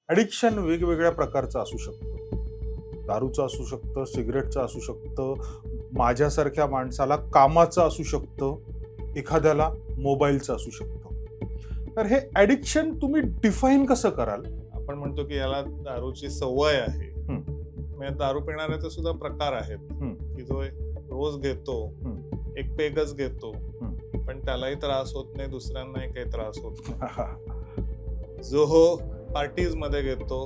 Addiction वेगवेगळ्या प्रकारचं असू शकतं. दारूचं असू शकतं, सिगारेटचं असू शकतं, माझ्यासारख्या माणसाला कामाचं असू शकतं, एखाद्याला मोबाईलचं असू शकतं. तर हे ॲडिक्शन तुम्ही डिफाईन कसं कराल? आपण म्हणतो की याला दारूची सवय आहे. हं. म्हणजे दारू पिणाऱ्याचे सुद्धा प्रकार आहेत, हं. की जो रोज घेतो, हं. एक पेगच घेतो, हं. पण त्यालाही त्रास होत नाही, दुसऱ्यांनाही काही त्रास होत नाही. हां, हां. जो पार्टीज मध्ये घेतो,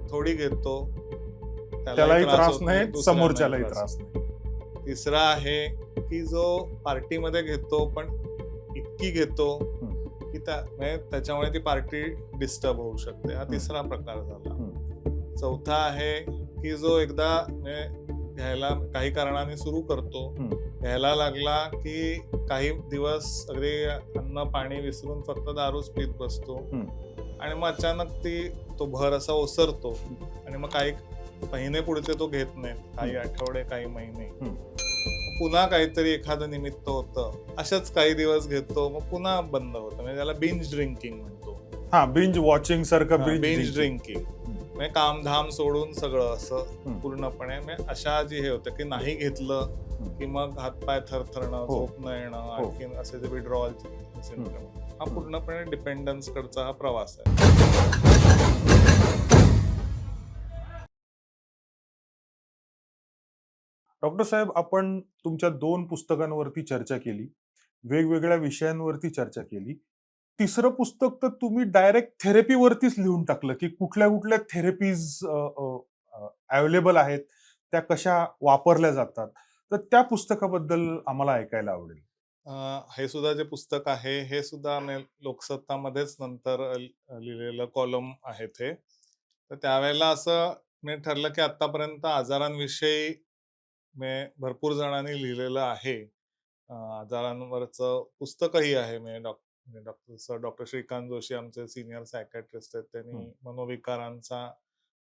थोडी घेतो, त्यालाही त्यालाही त्रास त्रास होत नाही, नाही, दुसऱ्यांनाही समोरच्यालाही त्रास त्रास होत नाही. नाही. तिसरा आहे की जो पार्टीमध्ये घेतो, पण इतकी घेतो हं. की म्हणजे त्याच्यामुळे ती पार्टी डिस्टर्ब होऊ शकते. हा हं. तिसरा प्रकार झाला. हं. चौथा आहे की जो एकदा म्हणजे घ्यायला काही कारणाने सुरू करतो, हं. घ्यायला लागला की काही दिवस अगदी अन्न पाणी विसरून फक्त दारूच पीत बसतो हं. आणि मग अचानक तो भर असा ओसरतो आणि मग काही महिने पुढचे तो घेत नाही, काही आठवडे, काही महिने. हं. पुन्हा काहीतरी एखादं निमित्त होतं, अशाच काही दिवस घेतो, मग पुन्हा बंद होतं. म्हणजे त्याला बिंज ड्रिंकिंग म्हणतो. हां, बिंज वॉचिंग सारखं बिंज ड्रिंकिंग म्हणजे कामधाम सोडून सगळं असं पूर्णपणे. म्हणजे अशा जी हे होतं की नाही घेतलं की मग हातपाय थरथरणं, हो. झोप न येणं, हो. आणखीन असे जे विड्रॉल सिंड्रोम, हा पूर्णपणे डिपेंडन्स कडचा हा प्रवास आहे. डॉक्टर साहेब, आपण तुमच्या 2 पुस्तकांवरती चर्चा केली. वेगवेगळ्या विषयांवरती चर्चा केली. तिसरं पुस्तक तर तुम्ही डायरेक्ट थेरपीवरतीच लिहून टाकलं, की कुठल्या-कुठल्या थेरपीज अवेलेबल आहेत, त्या कशा वापरल्या जातात. तर त्या पुस्तकाबद्दल आम्हाला ऐकायला आवडेल. हे सुद्धा जे पुस्तक आहे, हे सुद्धा लोकसत्तामध्येच नंतर लिहिलेलं कॉलम आहेत हे. तर त्यावेळेला असं मी ठरलं, की आत्तापर्यंत आजारांविषयी भरपूर जणांनी लिहिलेलं आहे. आजारांवरचं पुस्तकही आहे. म्हणजे डॉक्टर श्रीकांत जोशी आमचे सीनियर सायकॅट्रिस्ट आहेत. हं. त्यांनी मनोविकारांचा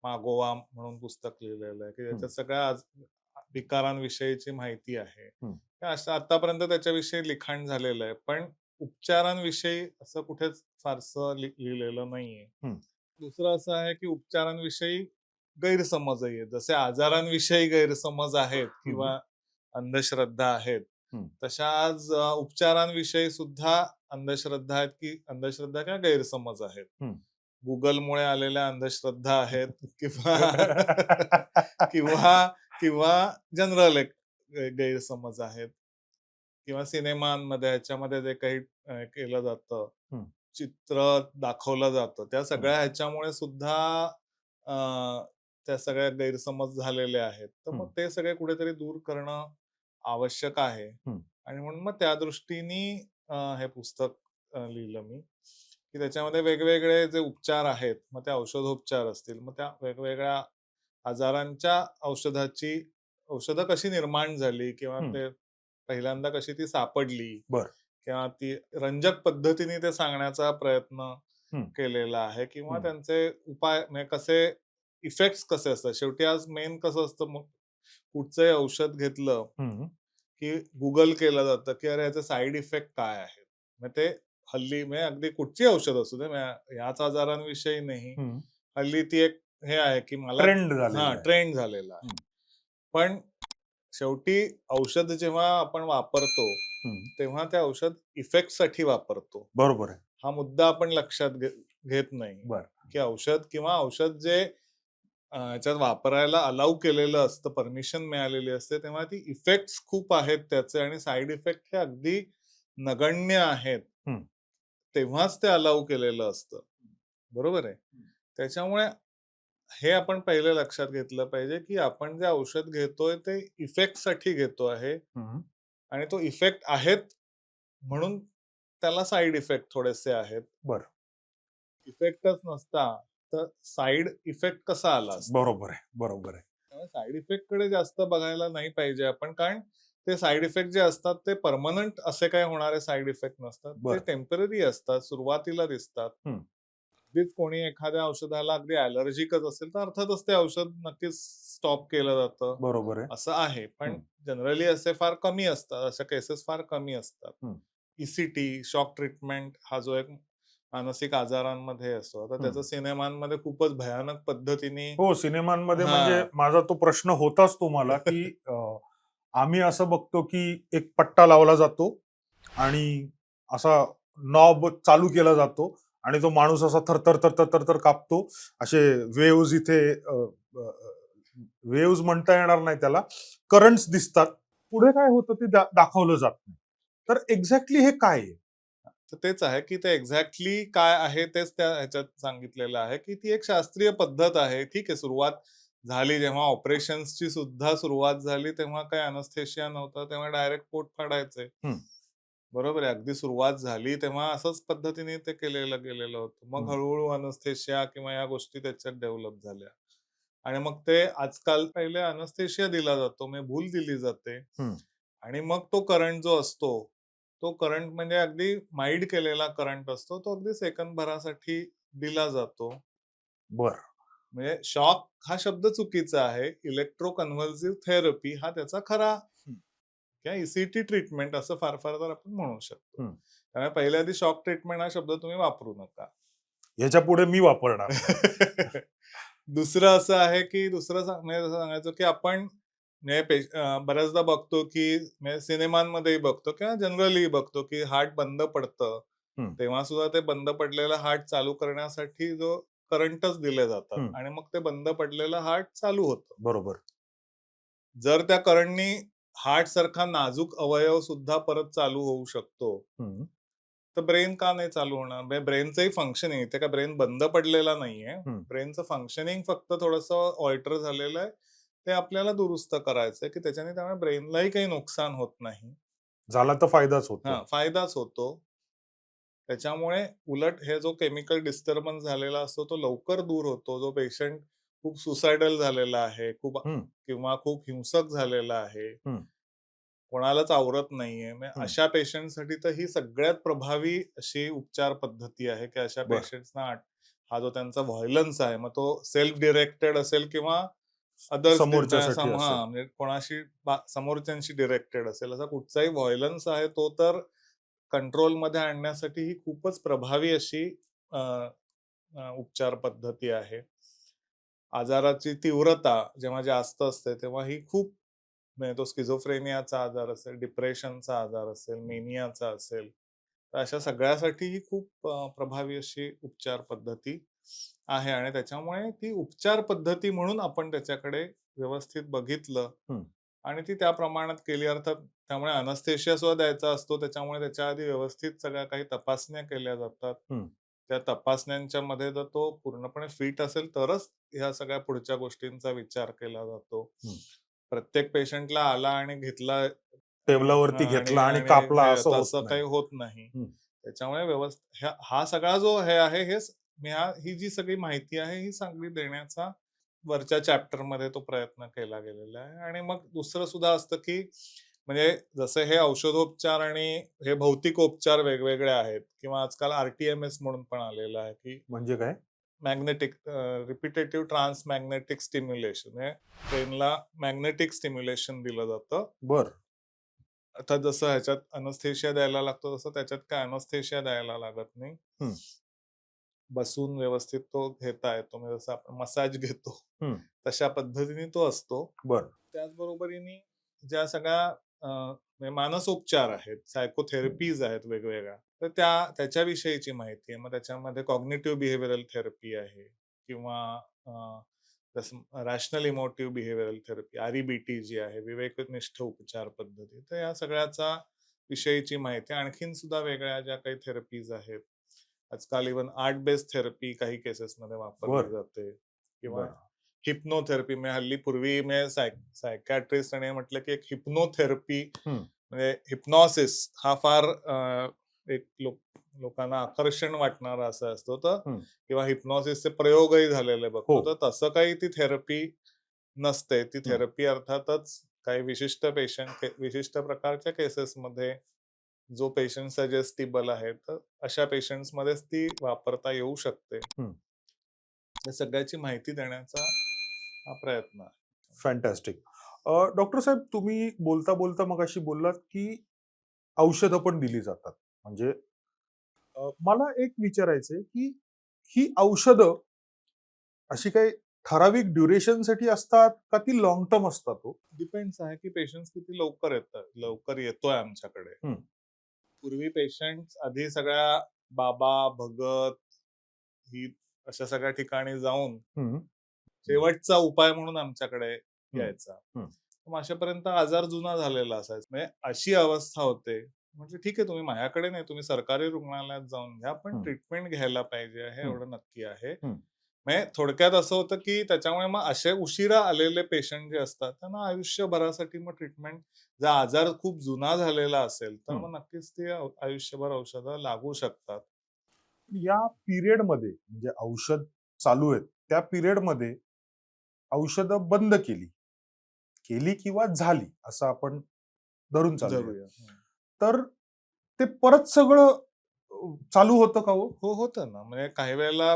मागोवा म्हणून पुस्तक लिहिलेलं आहे, की हं. ज्याच्यात सगळ्या विकारांविषयीची माहिती आहे. हं. असं आतापर्यंत त्याच्याविषयी लिखाण झालेलं आहे, पण उपचारांविषयी असं कुठेच फारसं लिहिलेलं नाहीये. हं. दुसरं असं आहे की उपचारांविषयी गैरसमजही आहेत. जसे आजारांविषयी गैरसमज आहेत हं. किंवा अंधश्रद्धा आहेत, हं. तशा आज उपचारांविषयी सुद्धा अंधश्रद्धा आहेत, की अंधश्रद्धा किंवा गैरसमज आहेत. हं. Googleमुळे आलेल्या अंधश्रद्धा आहेत किंवा किंवा किंवा जनरल एक गैरसमज आहेत किंवा सिनेमांमध्ये ह्याच्यामध्ये जे काही केलं जातं, हं. चित्र दाखवलं जातं, त्या हं. सगळ्या ह्याच्यामुळे सुद्धा अ, त्या सगळ्या गैरसमज झालेले आहेत. तर हं. मग ते सगळे कुठेतरी दूर करणं आवश्यक आहे हं. आणि म्हणून मग त्या दृष्टीने हे पुस्तक लिहिलं मी, की त्याच्यामध्ये वेगवेगळे जे उपचार आहेत, मग ते औषधोपचार असतील, मग त्या वेगवेगळ्या आजारांच्या औषधं कशी निर्माण झाली किंवा हं. ते पहिल्यांदा कशी ती सापडली बरं. किंवा ती रंजक पद्धतीने ते सांगण्याचा प्रयत्न हं. केलेला आहे किंवा हं. त्यांचे उपाय म्हणजे कसे इफेक्ट्स कसे असतात. शेवटी आज मेन कसं असतं, मग कुठचंही औषध घेतलं हं. की गुगल केलं जातं, की अरे ह्याचे साइड इफेक्ट काय आहेत? मग ते हल्ली म्हणजे अगदी कुठची औषध असू दे, म्हणजे ह्याच आजारांविषयी नाही. हं. हल्ली ती एक हे आहे, की मला ट्रेंड झालेला आहे. ट्रेंड झालेला आहे. हं. पण शेवटी औषध जेव्हा आपण वापरतो, हं. तेव्हा ते औषध इफेक्टसाठी वापरतो. बरोबर आहे. हा मुद्दा आपण लक्षात घेत नाही, बरं. की औषध जे ह्याच्यात वापरायला अलाऊ केलेलं असतं, परमिशन मिळालेली असते, तेव्हा ती इफेक्ट्स खूप आहेत त्याचे आणि साइड इफेक्ट हे अगदी नगण्य आहेत. हं. तेव्हाच ते अलाऊ केलेलं असतं. बरोबर आहे. त्याच्यामुळे हे आपण पहिलं लक्षात घेतलं पाहिजे, की आपण जे औषध घेतोय ते इफेक्टसाठी घेतो आहे हं. आणि तो इफेक्ट आहेत म्हणून त्याला साइड इफेक्ट थोडेसे आहेत. बरं. इफेक्टच नसता तर साइड इफेक्ट कसा आला असता? बरोबर आहे. बरोबर आहे. त्यामुळे साइड इफेक्ट कडे जास्त बघायला नाही पाहिजे आपण, कारण ते साइड इफेक्ट जे असतात ते परमनंट असे काही होणारे साइड इफेक्ट नसतात. ते बरं. टेम्पररी असतात, सुरुवातीला दिसतात. हं. अगदीच कोणी एखाद्या औषधाला अगदी ॲलर्जिकच असेल तर अर्थातच ते औषध नक्कीच स्टॉप केलं जातं, बरोबर आहे. असं आहे. पण हं. जनरली असे फार कमी असतात, अशा केसेस फार कमी असतात. हं. ईसीटी, शॉक ट्रीटमेंट हा जो एक मानसिक आजारांमध्ये असतो. आता त्याचं सिनेमांमध्ये खूपच भयानक पद्धतीने हो, सिनेमांमध्ये म्हणजे हां. माझा तो प्रश्न होताच तुम्हाला, की आम्ही असं बघतो, की एक पट्टा लावला जातो आणि असा नॉब चालू केला जातो आणि तो माणूस असा थरथर, थरथर, थरथर कापतो. असे वेव्हज इथे वेव्हज म्हणता येणार नाही त्याला. करंट्स दिसतात. पुढे काय होतं ते दाखवलं जात नाही. तर एक्झॅक्टली हे काय आहे? तर तेच आहे, की ते एक्झॅक्टली काय आहे तेच त्या ह्याच्यात सांगितलेलं आहे, की ती एक शास्त्रीय पद्धत आहे. ठीक आहे, सुरुवात झाली जेव्हा ऑपरेशन्सची सुद्धा सुरुवात झाली, तेव्हा काही अॅनेस्थेशिया नव्हता. तेव्हा डायरेक्ट पोट फाडायचे. हं, बरोबर आहे. अगदी सुरुवात झाली तेव्हा असंच पद्धतीने ते केलेलं गेलेलं होतं. मग हं, हळू-हळू अॅनेस्थेशिया किंवा या गोष्टी त्याच्यात डेव्हलप झाल्या. आणि मग ते आजकाल पहिले अॅनेस्थेशिया दिला जातो, म्हणजे भूल दिली जाते हं. आणि मग तो करंट जो असतो, तो करंट म्हणजे अगदी माईल्ड केलेला करंट असतो. तो अगदी सेकंदभरासाठी दिला जातो. बरं. म्हणजे शॉक हा शब्द चुकीचा आहे. इलेक्ट्रोकन्व्हल्सिव्ह थेरपी हा त्याचा खरा हं, किंवा ईसीटी ट्रीटमेंट असं फार-फार तर आपण म्हणू शकतो. हं. त्यामुळे पहिल्या आधी शॉक ट्रीटमेंट हा शब्द तुम्ही वापरू नका. ह्याच्यापुढे मी वापरणार नाही. दुसरं असं आहे, की म्हणजे असं सांगायचं, की आपण म्हणजे बऱ्याचदा बघतो, की म्हणजे सिनेमांमध्येही बघतो किंवा जनरली बघतो, की हार्ट बंद पडतं. हं, तेव्हा सुद्धा ते बंद पडलेलं हार्ट चालू करण्यासाठी जो करंटच दिले जातात हं. आणि मग ते बंद पडलेलं हार्ट चालू होतं. बरोबर. जर त्या करंटनी हार्ट सारखा नाजूक अवयव सुद्धा परत चालू होऊ शकतो. हं, तर ब्रेन का नाही चालू होणार? म्हणजे ब्रेनचंही फंक्शनिंग इथे काय ब्रेन बंद पडलेला नाहीये. हं. ब्रेनचं फंक्शनिंग फक्त थोडंसं ऑल्टर झालेलं आहे. ते आपल्याला दुरुस्त करायचंय, की त्याच्याने त्यामुळे ब्रेनलाही काही नुकसान होत नाही. झाला तर फायदाच होतो. फायदाच होतो. त्याच्यामुळे उलट हे जो केमिकल डिस्टर्बन्स झालेला असतो, तो लवकर दूर होतो. जो पेशंट खूप सुसायडल झालेला आहे, हं, किंवा खूप हिंसक झालेला आहे, हं, कोणालाच आवरत नाहीये. म्हणजे हं. अशा पेशंटसाठी तर ही सगळ्यात प्रभावी अशी उपचार पद्धती आहे, की अशा बरं. पेशंट्सना हा जो त्यांचा व्हायलन्स आहे, मग तो सेल्फ डिरेक्टेड असेल किंवा अदर्स समोरच्यासाठी असेल. म्हणजे कोणाशी समोरच्यांशी डिरेक्टेड असेल, असा कुठचाही व्हायलन्स आहे, तो तर कंट्रोलमध्ये आणण्यासाठी ही खूपच प्रभावी अशी अ, अ, उपचार पद्धती आहे. आजाराची तीव्रता जेव्हा जास्त असते, तेव्हा ही खूप म्हणजे तो स्किझोफ्रेनियाचा आजार असेल, डिप्रेशनचा आजार असेल, मेनियाचा असेल, तर अशा सगळ्यासाठी ही खूप प्रभावी अशी उपचार पद्धती आहे आणि त्याच्यामुळे ती उपचार पद्धती म्हणून आपण त्याच्याकडे व्यवस्थित बघितलं हं, आणि ती त्या प्रमाणात केली. अर्थात त्यामुळे अनस्थेशिया सुद्धा द्यायचा असतो. त्याच्यामुळे त्याच्या आधी व्यवस्थित सगळ्या काही तपासण्या केल्या जातात. हं, त्या तपासण्यांच्या मध्ये जर तो पूर्णपणे फिट असेल तरच ह्या सगळ्या पुढच्या गोष्टींचा विचार केला जातो. हं. प्रत्येक पेशंटला आला आणि घेतला आणि टेबलावरती आणि घेतला आणि आणि कापला हे असं होत तसं नाही. काही होत नाही. हं, त्याच्यामुळे हा सगळा जो हे आहे ही जी सगळी माहिती आहे ही सगळी देण्याचा वरच्या चॅप्टरमध्ये तो प्रयत्न केला गेलेला आहे. आणि मग दुसरं सुद्धा असतं, की म्हणजे जसे हे औषधोपचार आणि हे भौतिक उपचार वेगवेगळे आहेत किंवा आजकाल आर-टी-एम-एस म्हणून पण आलेलं आहे, की म्हणजे काय? रिपिटेटिव्ह ट्रान्स मॅग्नेटिक स्टिम्युलेशन हे ब्रेनला मॅग्नेटिक स्टिम्युलेशन दिलं जातं. बरं. आता जसं ह्याच्यात अनस्थेशिया द्यायला लागतो, तसं त्याच्यात काय अनस्थेशिया द्यायला लागत नाही. हं, बसून व्यवस्थित तो घेता येतो. म्हणजे जसं आपण मसाज घेतो, हं. तशा पद्धतीने तो असतो. बरं. त्याचबरोबरीने ज्या सगळ्या म्हणजे मानसोपचार आहेत, सायकोथेरपीज आहेत वेगवेगळ्या, तर त्याच्याविषयीची माहिती आहे. मग त्याच्यामध्ये कॉग्निटिव्ह बिहेवियरल थेरपी आहे किंवा जसं रॅशनल इमोटिव्ह बिहेवियरल थेरपी, आर-ई-बी-टी जी आहे, विवेकनिष्ठ उपचार पद्धती. तर या सगळ्याचा विषयीची माहिती आणखीन सुद्धा वेगळ्या ज्या काही थेरपीज आहेत. आजकाल इव्हन आर्ट बेस्ड थेरपी काही केसेसमध्ये वापरली बरं, जाते किंवा बरं. हिप्नोथेरपी म्हणजे हल्ली पूर्वी म्हणजे सायकॅट्रिस्ट आणि म्हटलं की एक हिप्नोथेरपी हं. म्हणजे हिप्नॉसिस हा फार एक लोकांना आकर्षण वाटणारा असं असतो तर हं. किंवा हिप्नॉसिसचे प्रयोगही झालेले हो. बघतो तर तसं काही ती थेरपी नसते. ती हं. थेरपी अर्थातच काही विशिष्ट प्रकारच्या केसेसमध्ये जो पेशंट सजेस्टिबल आहे, तर अशा पेशंट्समध्येच ती वापरता येऊ शकते. हं. या सगळ्याची माहिती देण्याचा हा प्रयत्न आहे. फॅन्टास्टिक. डॉक्टर साहेब तुम्ही बोलता मगाशी बोललात, की औषधं पण दिली जातात. म्हणजे मला एक विचारायचंय की ही औषधं अशी काही ठराविक ड्युरेशनसाठी असतात का ती लाँग टर्म असतात हो? डिपेंड्स आहे की पेशंट किती लवकर येतोय आमच्याकडे. हं. पूर्वी पेशंट आधी सगळ्या बाबा, भगत ही अशा सगळ्या ठिकाणी जाऊन हं. शेवटचा उपाय म्हणून आमच्याकडे हं. यायचा. हं. मग अशापर्यंत आजार जुना झालेला असायचा. म्हणजे अशी अवस्था होते. म्हटलं ठीक आहे तुम्ही माझ्याकडे नाही, तुम्ही सरकारी रुग्णालयात जाऊन घ्या, पण हं. ट्रीटमेंट घ्यायला पाहिजे हे हं. एवढं नक्की आहे. हं. म्हणजे थोडक्यात असं होतं, की त्याच्यामुळे मग असे उशिरा आलेले पेशंट जे असतात, त्यांना आयुष्यभरासाठी मग ट्रीटमेंट जर आजार खूप जुना झालेला असेल, तर हं. मग नक्कीच ते आयुष्यभर औषधं लागू शकतात. या पिरियडमध्ये म्हणजे औषध चालू आहेत, त्या पिरियडमध्ये औषधं बंद केली. केली किंवा झाली असं आपण धरून चालूया. जरूर. तर ते परत सगळं चालू होतं का हो? हो, होतं ना. म्हणजे काही वेळेला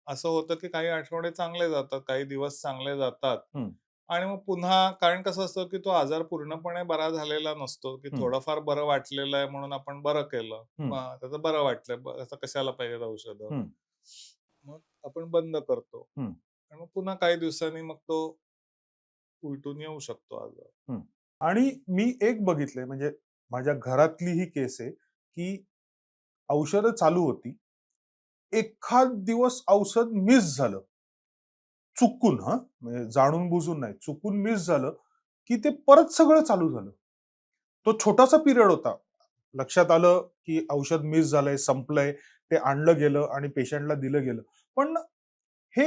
असं होतं, की काही आठवडे चांगले जातात, काही दिवस चांगले जातात हं. आणि मग पुन्हा कारण कसं असतं, की तो आजार पूर्णपणे बरा झालेला नसतो, की हं. थोडंफार बरं वाटलेलं आहे म्हणून आपण बरं केलं. हं. मग त्याचं बरं वाटलं, आता कशाला पाहिजेत औषधं. हं. मग आपण बंद करतो हं. आणि मग पुन्हा काही दिवसांनी मग तो उलटून येऊ शकतो आजार. हं. आणि मी एक बघितलंय म्हणजे माझ्या घरातली ही केस आहे, की औषधं चालू होती. एखाद दिवस औषध मिस झालं. चुकून हां, म्हणजे जाणून-बुजून नाही. चुकून मिस झालं, की ते परत सगळं चालू झालं. तो छोटासा पिरियड होता. लक्षात आलं, की औषध मिस झालंय, संपलंय. ते आणलं गेलं आणि पेशंटला दिलं गेलं. पण हे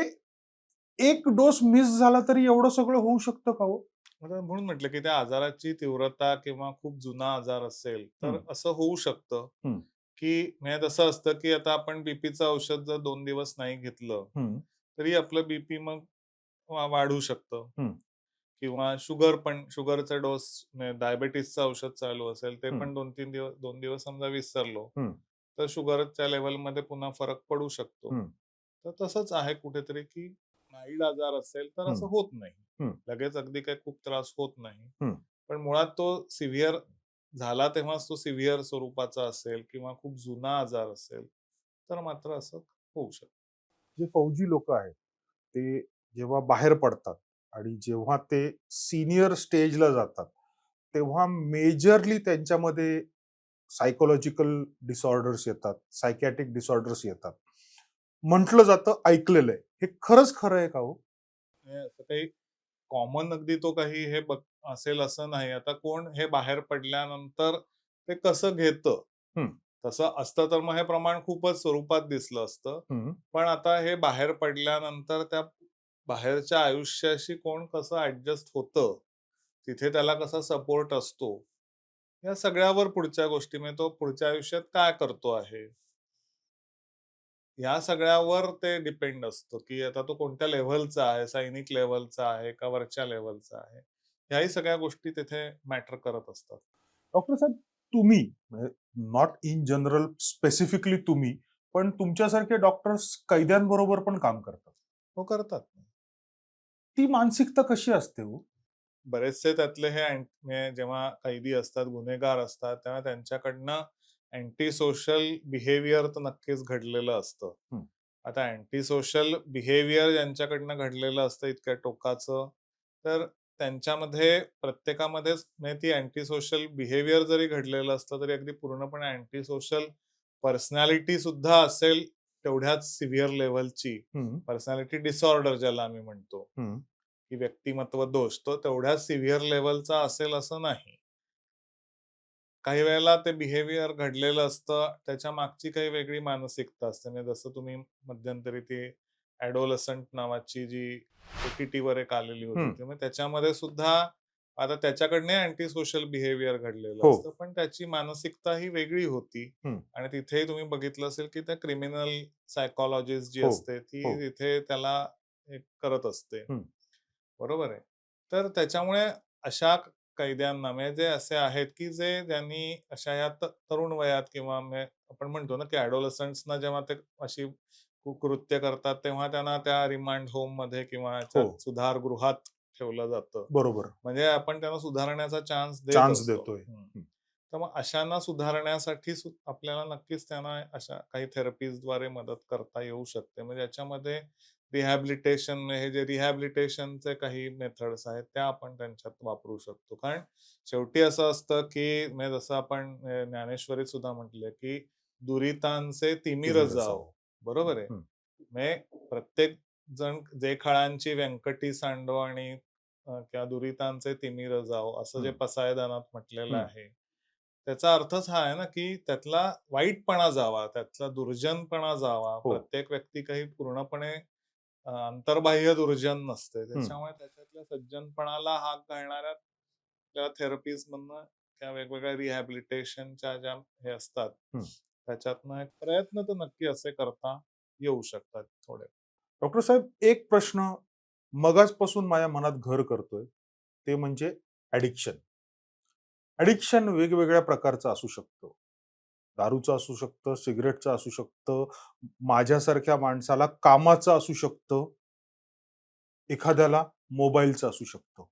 एक डोस मिस झाला तरी एवढं सगळं होऊ शकतं का हो? आता म्हणून म्हटलं, की त्या आजाराची तीव्रता किंवा खूप जुना आजार असेल, तर हं. असं होऊ शकतं. हं. की म्हणजे तसं असतं, की आता आपण बीपीचं औषध जर 2 दिवस नाही घेतलं, हं. तरी आपलं बीपी मग वाढू शकतं हं. किंवा शुगरचा डोस म्हणजे डायबिटीसचं औषध चालू असेल, ते हं. पण 2 दिवस समजा विसरलो, हं. तर शुगरच्या लेव्हलमध्ये पुन्हा फरक पडू शकतो. हं. तर तसंच आहे कुठेतरी, की माईल्ड आजार असेल, तर हं. असं होत नाही. हं. लगेच अगदी काही खूप त्रास होत नाही. हं. पण मुळात तो सिव्हिअर झाला तेव्हाच तो सिव्हिअर स्वरूपाचा असेल किंवा खूप जुना आजार असेल, तर मात्र असं होऊ शकतं. जे फौजी लोकं आहेत, ते जेव्हा बाहेर पडतात आणि जेव्हा ते सीनियर स्टेजला जातात, तेव्हा मेजरली त्यांच्यामध्ये सायकॉलॉजिकल डिसऑर्डर्स येतात, सायकियाट्रिक डिसऑर्डर्स येतात. म्हटलं जातं, ऐकलेलं आहे. हे खरंच खरं आहे का हो? म्हणजे असं काही कॉमन अगदी तो काही हे असेल असं नाही. आता कोण हे बाहेर पडल्यानंतर ते कसं घेतं? हं. तसं असतं तर मग हे प्रमाण खूपच स्वरूपात दिसलं असतं. हं. पण आता हे बाहेर पडल्यानंतर त्या बाहेरच्या आयुष्याशी कोण कसं ॲडजस्ट होतं, तिथे त्याला कसा सपोर्ट असतो, या सगळ्यावर पुढच्या गोष्टी म्हणजे तो पुढच्या आयुष्यात काय करतो आहे? ह्या सगळ्यावर ते डिपेंड असतं, की आता तो कोणत्या लेव्हलचा आहे, सैनिक लेव्हलचा आहे का वरच्या लेव्हलचा आहे. ह्याही सगळ्या गोष्टी तिथे मॅटर करत असतात. डॉक्टर साहेब, तुम्ही म्हणजे नॉट इन जनरल स्पेसिफिकली तुम्ही, पण तुमच्यासारखे डॉक्टर्स कैद्यांबरोबर पण काम करतात. हो, करतात. ती मानसिकता कशी असते हो? बरेचसे त्यातले हे म्हणजे जेव्हा कैदी असतात, गुन्हेगार असतात, तेव्हा त्यांच्याकडनं अँटी सोशल बिहेवियर तर नक्कीच घडलेलं असतं. हं. आता अँटी सोशल बिहेवियर ज्यांच्याकडनं घडलेलं असतं इतक्या टोकाचं, तर त्यांच्यामध्ये प्रत्येकामध्येच म्हणजे ती अँटी सोशल बिहेवियर जरी घडलेलं असलं, तरी अगदी पूर्णपणे अँटी सोशल पर्सनॅलिटी सुद्धा असेल तेवढ्याच सिव्हिअर लेव्हलची हं. पर्सनॅलिटी डिसऑर्डर ज्याला आम्ही म्हणतो. हं. की व्यक्तिमत्व दोष तो तेवढ्याच सिव्हिअर लेव्हलचा असेल असं नाही. काही वेळेला ते बिहेवियर घडलेलं असतं, त्याच्या मागची काही वेगळी मानसिकता असते. म्हणजे जसं तुम्ही मध्यंतरी ती एडोलसंट नावाची जी ओ-टी-टीवर एक आलेली होती. हं. तर मग त्याच्यामध्ये सुद्धा आता त्याच्याकडनं अँटी सोशल बिहेवियर घडलेलं हो. असतं, पण त्याची मानसिकता ही वेगळी होती. हं. आणि तिथेही तुम्ही बघितलं असेल, की त्या क्रिमिनल सायकॉलॉजिस्ट जी हो. असते, ती हो. तिथे त्याला हे करत असते. हं. बरोबर आहे. तर त्याच्यामुळे अशा कैद्यांना म्हणजे जे असे आहेत, की ज्यांनी अशा या तरुण वयात किंवा आपण म्हणतो ना, की एडोलसंट्सना जेव्हा ते अशी कुकृत्य करतात, तेव्हा त्यांना त्या रिमांड होममध्ये किंवा हो. ह्याच्यात सुधारगृहात ठेवलं जातं. बरोबर. म्हणजे आपण त्यांना सुधारण्याचा चान्स देत चान्स असतो. देतोय. हं. हं. तर मग अशांना सुधारण्यासाठी आपल्याला नक्कीच त्यांना अशा काही थेरपीजद्वारे मदत करता येऊ शकते. म्हणजे याच्यामध्ये रिहॅबिलिटेशन, हे जे रिहॅबिलिटेशनचे काही मेथड्स आहेत त्या आपण त्यांच्यात वापरू शकतो. कारण शेवटी असं असतं, की म्हणजे जसं आपण ज्ञानेश्वरीत सुद्धा म्हटलंय, की "दुरितांचे तिमिर तिमिर जावो." जावो. बरोबर आहे. हं, म्हणजे प्रत्येक जण जे खळांची व्यंकटी सांडो आणि किंवा दुरितांचे तिमिर जावो असं जे हं, पसायदानात म्हटलेलं हं. आहे. त्याचा अर्थच हा आहे ना, की त्यातला वाईटपणा जावा, त्यातला दुर्जनपणा जावा. हो. प्रत्येक व्यक्ती काही पूर्णपणे अंतर्बाह्य दुर्जन नसते. हं, त्याच्यामुळे त्याच्यातल्या सज्जनपणाला हाक घालणाऱ्या त्या थेरपीजमधनं त्या वेगवेगळ्या रिहॅबिलिटेशनच्या ज्या हे असतात, हं. त्याच्यातनं एक प्रयत्न तर नक्की असे करता येऊ शकतात थोडे. डॉक्टर साहेब, एक प्रश्न मगाचपासून माझ्या मनात घर करतोय, ते म्हणजे ॲडिक्शन. ॲडिक्शन वेगवेगळ्या प्रकारचं असू शकतं. दारूचं असू शकतं, सिगारेटचं असू शकतं, माझ्यासारख्या माणसाला कामाचं असू शकतं, एखाद्याला मोबाईलचं असू शकतं.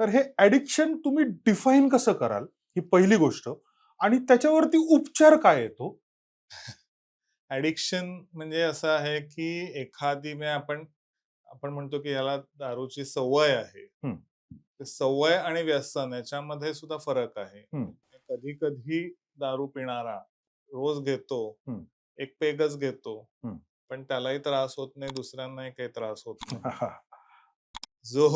तर हे ॲडिक्शन तुम्ही डिफाईन कसं कराल? ही पहिली गोष्ट. आणि त्याच्यावरती उपचार काय आहे तो? ॲडिक्शन म्हणजे असं आहे, की एखादी म्हणजे आपण आपण म्हणतो, की ह्याला दारूची सवय आहे. हं, ते सवय आणि व्यसन याच्यामध्ये सुद्धा फरक आहे. हं, कधी-कधी दारू पिणारा रोज घेतो, हं, एक पेगच घेतो, हं. पण त्यालाही त्रास होत नाही, दुसऱ्यांनाही काही त्रास होत नाही. हां, जो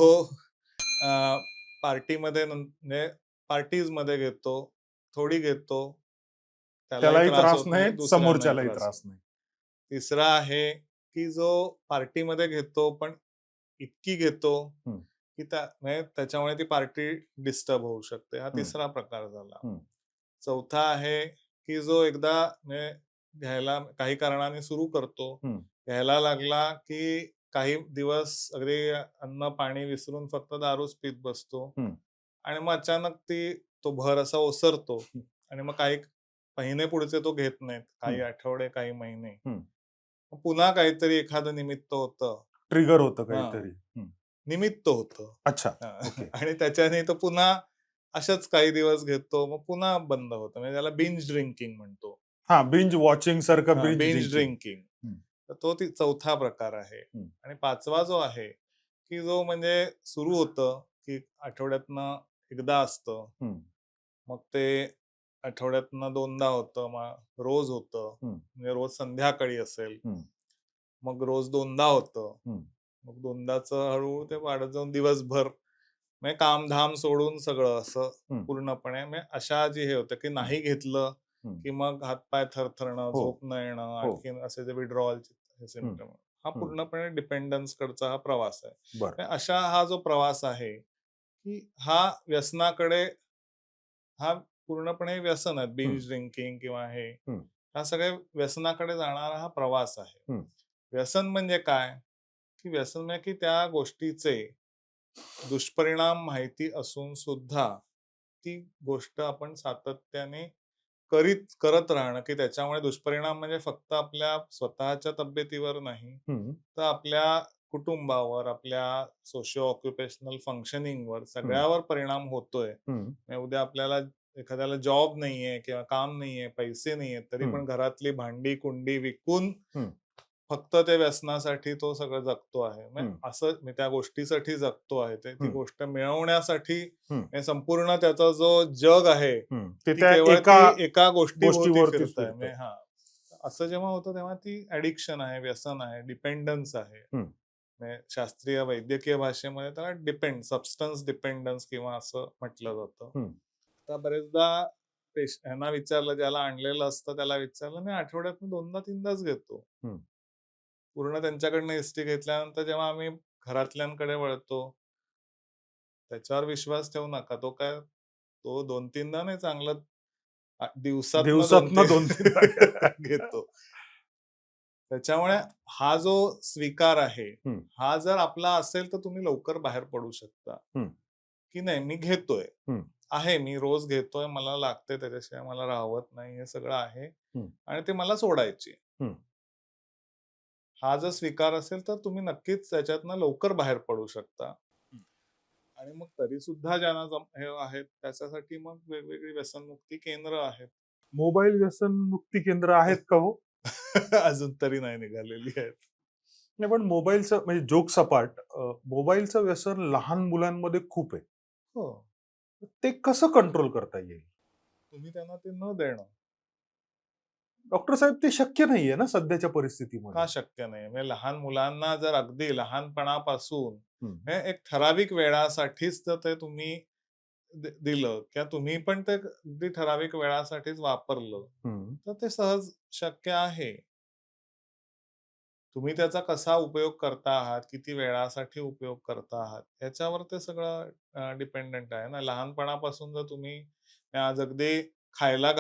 पार्टीमध्ये म्हणजे पार्टीजमध्ये घेतो, थोडी घेतो, त्यालाही त्यालाही त्रास त्रास होत नाही, नाही, दुसऱ्यांनाही समोरच्यालाही त्रास होत त्रास नाही. नाही. तिसरा आहे, की जो पार्टीमध्ये घेतो, पण इतकी घेतो, हं, की म्हणजे त्याच्यामुळे ती पार्टी डिस्टर्ब होऊ शकते. हा हं, तिसरा प्रकार झाला. हं, चौथा आहे, की जो एकदा म्हणजे घ्यायला काही कारणाने सुरू करतो. हं, घ्यायला लागला, की काही दिवस अगदी अन्न, पाणी विसरून फक्त दारूच पीत बसतो हं, आणि मग अचानक तो भर असा ओसरतो आणि मग काही महिने पुढचे तो घेत नाहीत. काही हं, आठवडे, काही महिने. हं. मग पुन्हा काहीतरी एखादं निमित्त होतं. ट्रिगर होतं हां, काहीतरी. हं. निमित्त होतं. अच्छा. हां. ओके. आणि त्याच्याने तो पुन्हा अशाच काही दिवस घेतो. मग पुन्हा बंद होतं. म्हणजे त्याला बिंज ड्रिंकिंग म्हणतो. हां, बिंज वॉचिंग सारखं हां, बिंज बिंज ड्रिंकिंग. ड्रिंकिंग. हं, तर तो चौथा प्रकार आहे. हं, आणि पाचवा जो आहे, की जो म्हणजे सुरू होतं, की आठवड्यातनं एकदा असतं. हं, मग ते आठवड्यातनं 2दा होतं, मग रोज होतं. हं, म्हणजे रोज संध्याकाळी असेल. हं, मग रोज 2दा होतं. हं, मग 2दाचं हळू ते वाढत जाऊन दिवसभर म्हणजे कामधाम सोडून सगळं असं हं, पूर्णपणे म्हणजे अशा जी हे होतं, की हं, नाही घेतलं, हं. की मग हातपाय थरथरणं, हो, झोप न येणं, हो. आणखीन असे जे विड्रॉवलचे हे हं, सिम्प्टम. हा हं. पूर्णपणे डिपेंडन्सकडचा हा प्रवास आहे. बरं. म्हणजे अशा हा जो प्रवास आहे, की हा व्यसनाकडे हा पूर्णपणे व्यसन आहे. हं, बिंज ड्रिंकिंग किंवा हे, हं, हा सगळ्या व्यसनाकडे जाणारा हा प्रवास आहे. हं, व्यसन म्हणजे काय? की व्यसन म्हणजे की त्या गोष्टीचे दुष्परिणाम माहिती असून सुद्धा ती गोष्ट आपण सातत्याने करत राहणं, की त्याच्यामुळे दुष्परिणाम म्हणजे फक्त आपल्या स्वतःच्या तब्येतीवर नाही, हं, तर आपल्या कुटुंबावर, आपल्या सोशिओ ऑक्युपेशनल फंक्शनिंगवर हं, सगळ्यावर परिणाम होतोय. हं, म्हणजे उद्या आपल्याला एखाद्याला जॉब नाहीये किंवा काम नाहीये, पैसे नाहीयेत, तरी हं, पण घरातली भांडी-कुंडी विकून हं, फक्त ते व्यसनासाठी तो सगळं जगतो आहे. म्हणजे हं, असं म्हणजे त्या गोष्टीसाठी जगतो आहे. ती हं, गोष्ट मिळवण्यासाठी हं, हे संपूर्ण त्याचा जो जग आहे, हं. ते ती त्या केवळ एका ती एका गोष्टीभोवती गोष्टीवरतीच फिरत आहे. फिरतं. म्हणजे हां, असं जेव्हा होतं तेव्हा ती ॲडिक्शन आहे, व्यसन आहे, डिपेंडन्स आहे. हं, म्हणजे शास्त्रीय वैद्यकीय भाषेमध्ये त्याला सबस्टन्स डिपेंडन्स किंवा असं म्हटलं जातं. हं, आता बरेचदा ह्यांना विचारलं, ज्याला आणलेलं असतं त्याला विचारलं, "मी आठवड्यातून 2दा-3दाच घेतो." हं. पूर्ण त्यांच्याकडनं हिस्ट्री घेतल्यानंतर जेव्हा आम्ही घरातल्यांकडे वळतो, त्याच्यावर विश्वास ठेवू नका. तो 2-3दा नाही, चांगलं दिवसातनं दिवसातनं 2-3 2-3दा घेतो. त्याच्यामुळे हा जो स्वीकार आहे, हं, हा जर आपला असेल तर तुम्ही लवकर बाहेर पडू शकता, हं, की नाही मी घेतोय. हं, आहे, मी रोज घेतोय, मला लागते त्याच्याशिवाय मला राहवत नाही, हे सगळं आहे हं, आणि ते मला सोडायची. हं. हा जर स्वीकार असेल तर तुम्ही नक्कीच त्याच्यातनं लवकर बाहेर पडू शकता. आणि मग तरी सुद्धा ज्यांना हे आहेत त्याच्यासाठी मग वेगवेगळी व्यसनमुक्ती केंद्र आहेत. मोबाईल व्यसन मुक्ती केंद्र आहेत का हो? अजून तरी नाही निघालेली आहेत. नाही, पण मोबाईलचं म्हणजे जोक सपाट, मोबाईलचं व्यसन लहान मुलांमध्ये खूप आहे. हो. ते कसं कंट्रोल करता येईल? तुम्ही त्यांना ते न देणं. डॉक्टर साहेब, ते शक्य नाहीये ना सध्याच्या का परिस्थितीमध्ये. शक्य नाही? म्हणजे लहान मुलांना जर अगदी लहानपणापासून हं. हे एक ठराविक वेळासाठीच जर ते तुम्ही दिलं किंवा तुम्ही पण ते अगदी ठराविक वेळासाठीच वापरलं, हं. तर ते सहज शक्य आहे. तुम्ही त्याचा कसा उपयोग करता आहात, किती वेळासाठी उपयोग करता आहात, याच्यावर ते सगळं डिपेंडंट आहे ना. लहानपणापासून जर तुम्ही आज अगदी खायला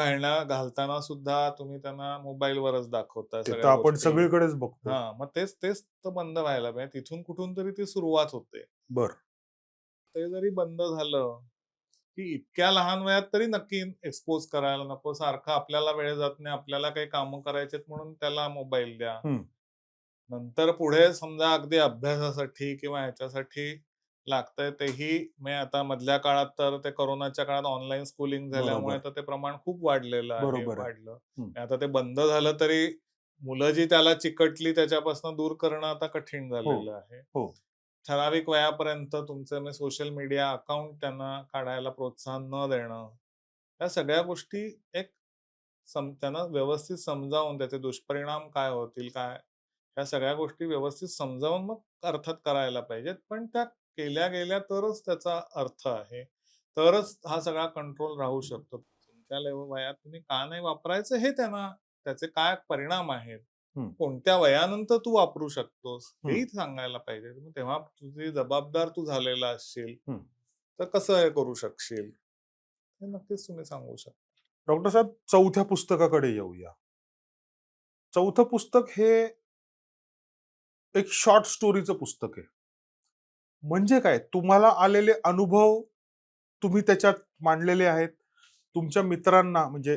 घालताना सुद्धा तुम्ही त्यांना मोबाईलवरच दाखवता ते तर सगळ्या आपण गोष्टी. सगळीकडेच बघतोय. हां, मग तेच तेच तर बंद व्हायला पाहिजे. तिथून कुठून तरी ती सुरुवात होते. बरं. ते जरी बंद झालं, की इतक्या लहान वयात तरी नक्की एक्सपोज करायला नको. सारखं आपल्याला वेळ जात नाही, आपल्याला काही कामं करायचेत म्हणून त्याला मोबाईल द्या. हं. नंतर पुढे समजा अगदी अभ्यासासाठी किंवा ह्याच्यासाठी लागतंय तेही म्हणजे आता मधल्या काळात तर ते कोरोनाच्या काळात ऑनलाईन स्कूलिंग झाल्यामुळे बरोबर. तर ते प्रमाण खूप वाढलेलं आहे, बरोबर आहे. वाढलं. हं. आता ते बंद झालं तरी मुलं जी त्याला चिकटली त्याच्यापासून दूर करणं आता कठीण हो, झालेलं आहे. हो. ठराविक वयापर्यंत तुमचे म्हणजे सोशल मीडिया अकाउंट त्यांना काढायला प्रोत्साहन न देणं, या सगळ्या गोष्टी एक त्यांना व्यवस्थित समजावून त्याचे दुष्परिणाम काय होतील, काय ह्या सगळ्या गोष्टी व्यवस्थित समजावून मग अर्थात करायला पाहिजेत. पण त्या केल्या गेल्या तरच त्याचा अर्थ आहे. तरच हा सगळा कंट्रोल राहू शकतो. तुमच्या वयात तुम्ही का नाही वापरायचं हे त्यांना त्याचे काय परिणाम आहेत, हं, कोणत्या वयानंतर तू वापरू शकतोस हं, हेही सांगायला पाहिजे. मग तेव्हा तुझी जबाबदार तू झालेला असशील, हं. तर कसं हे करू शकशील? हे नक्कीच तुम्ही सांगू शकता. डॉक्टर साहेब, चौथ्या पुस्तकाकडे येऊया. चौथं पुस्तक हे एक शॉर्ट स्टोरीचं पुस्तक आहे. म्हणजे काय? तुम्हाला आलेले अनुभव तुम्ही त्याच्यात मांडलेले आहेत. तुमच्या मित्रांना म्हणजे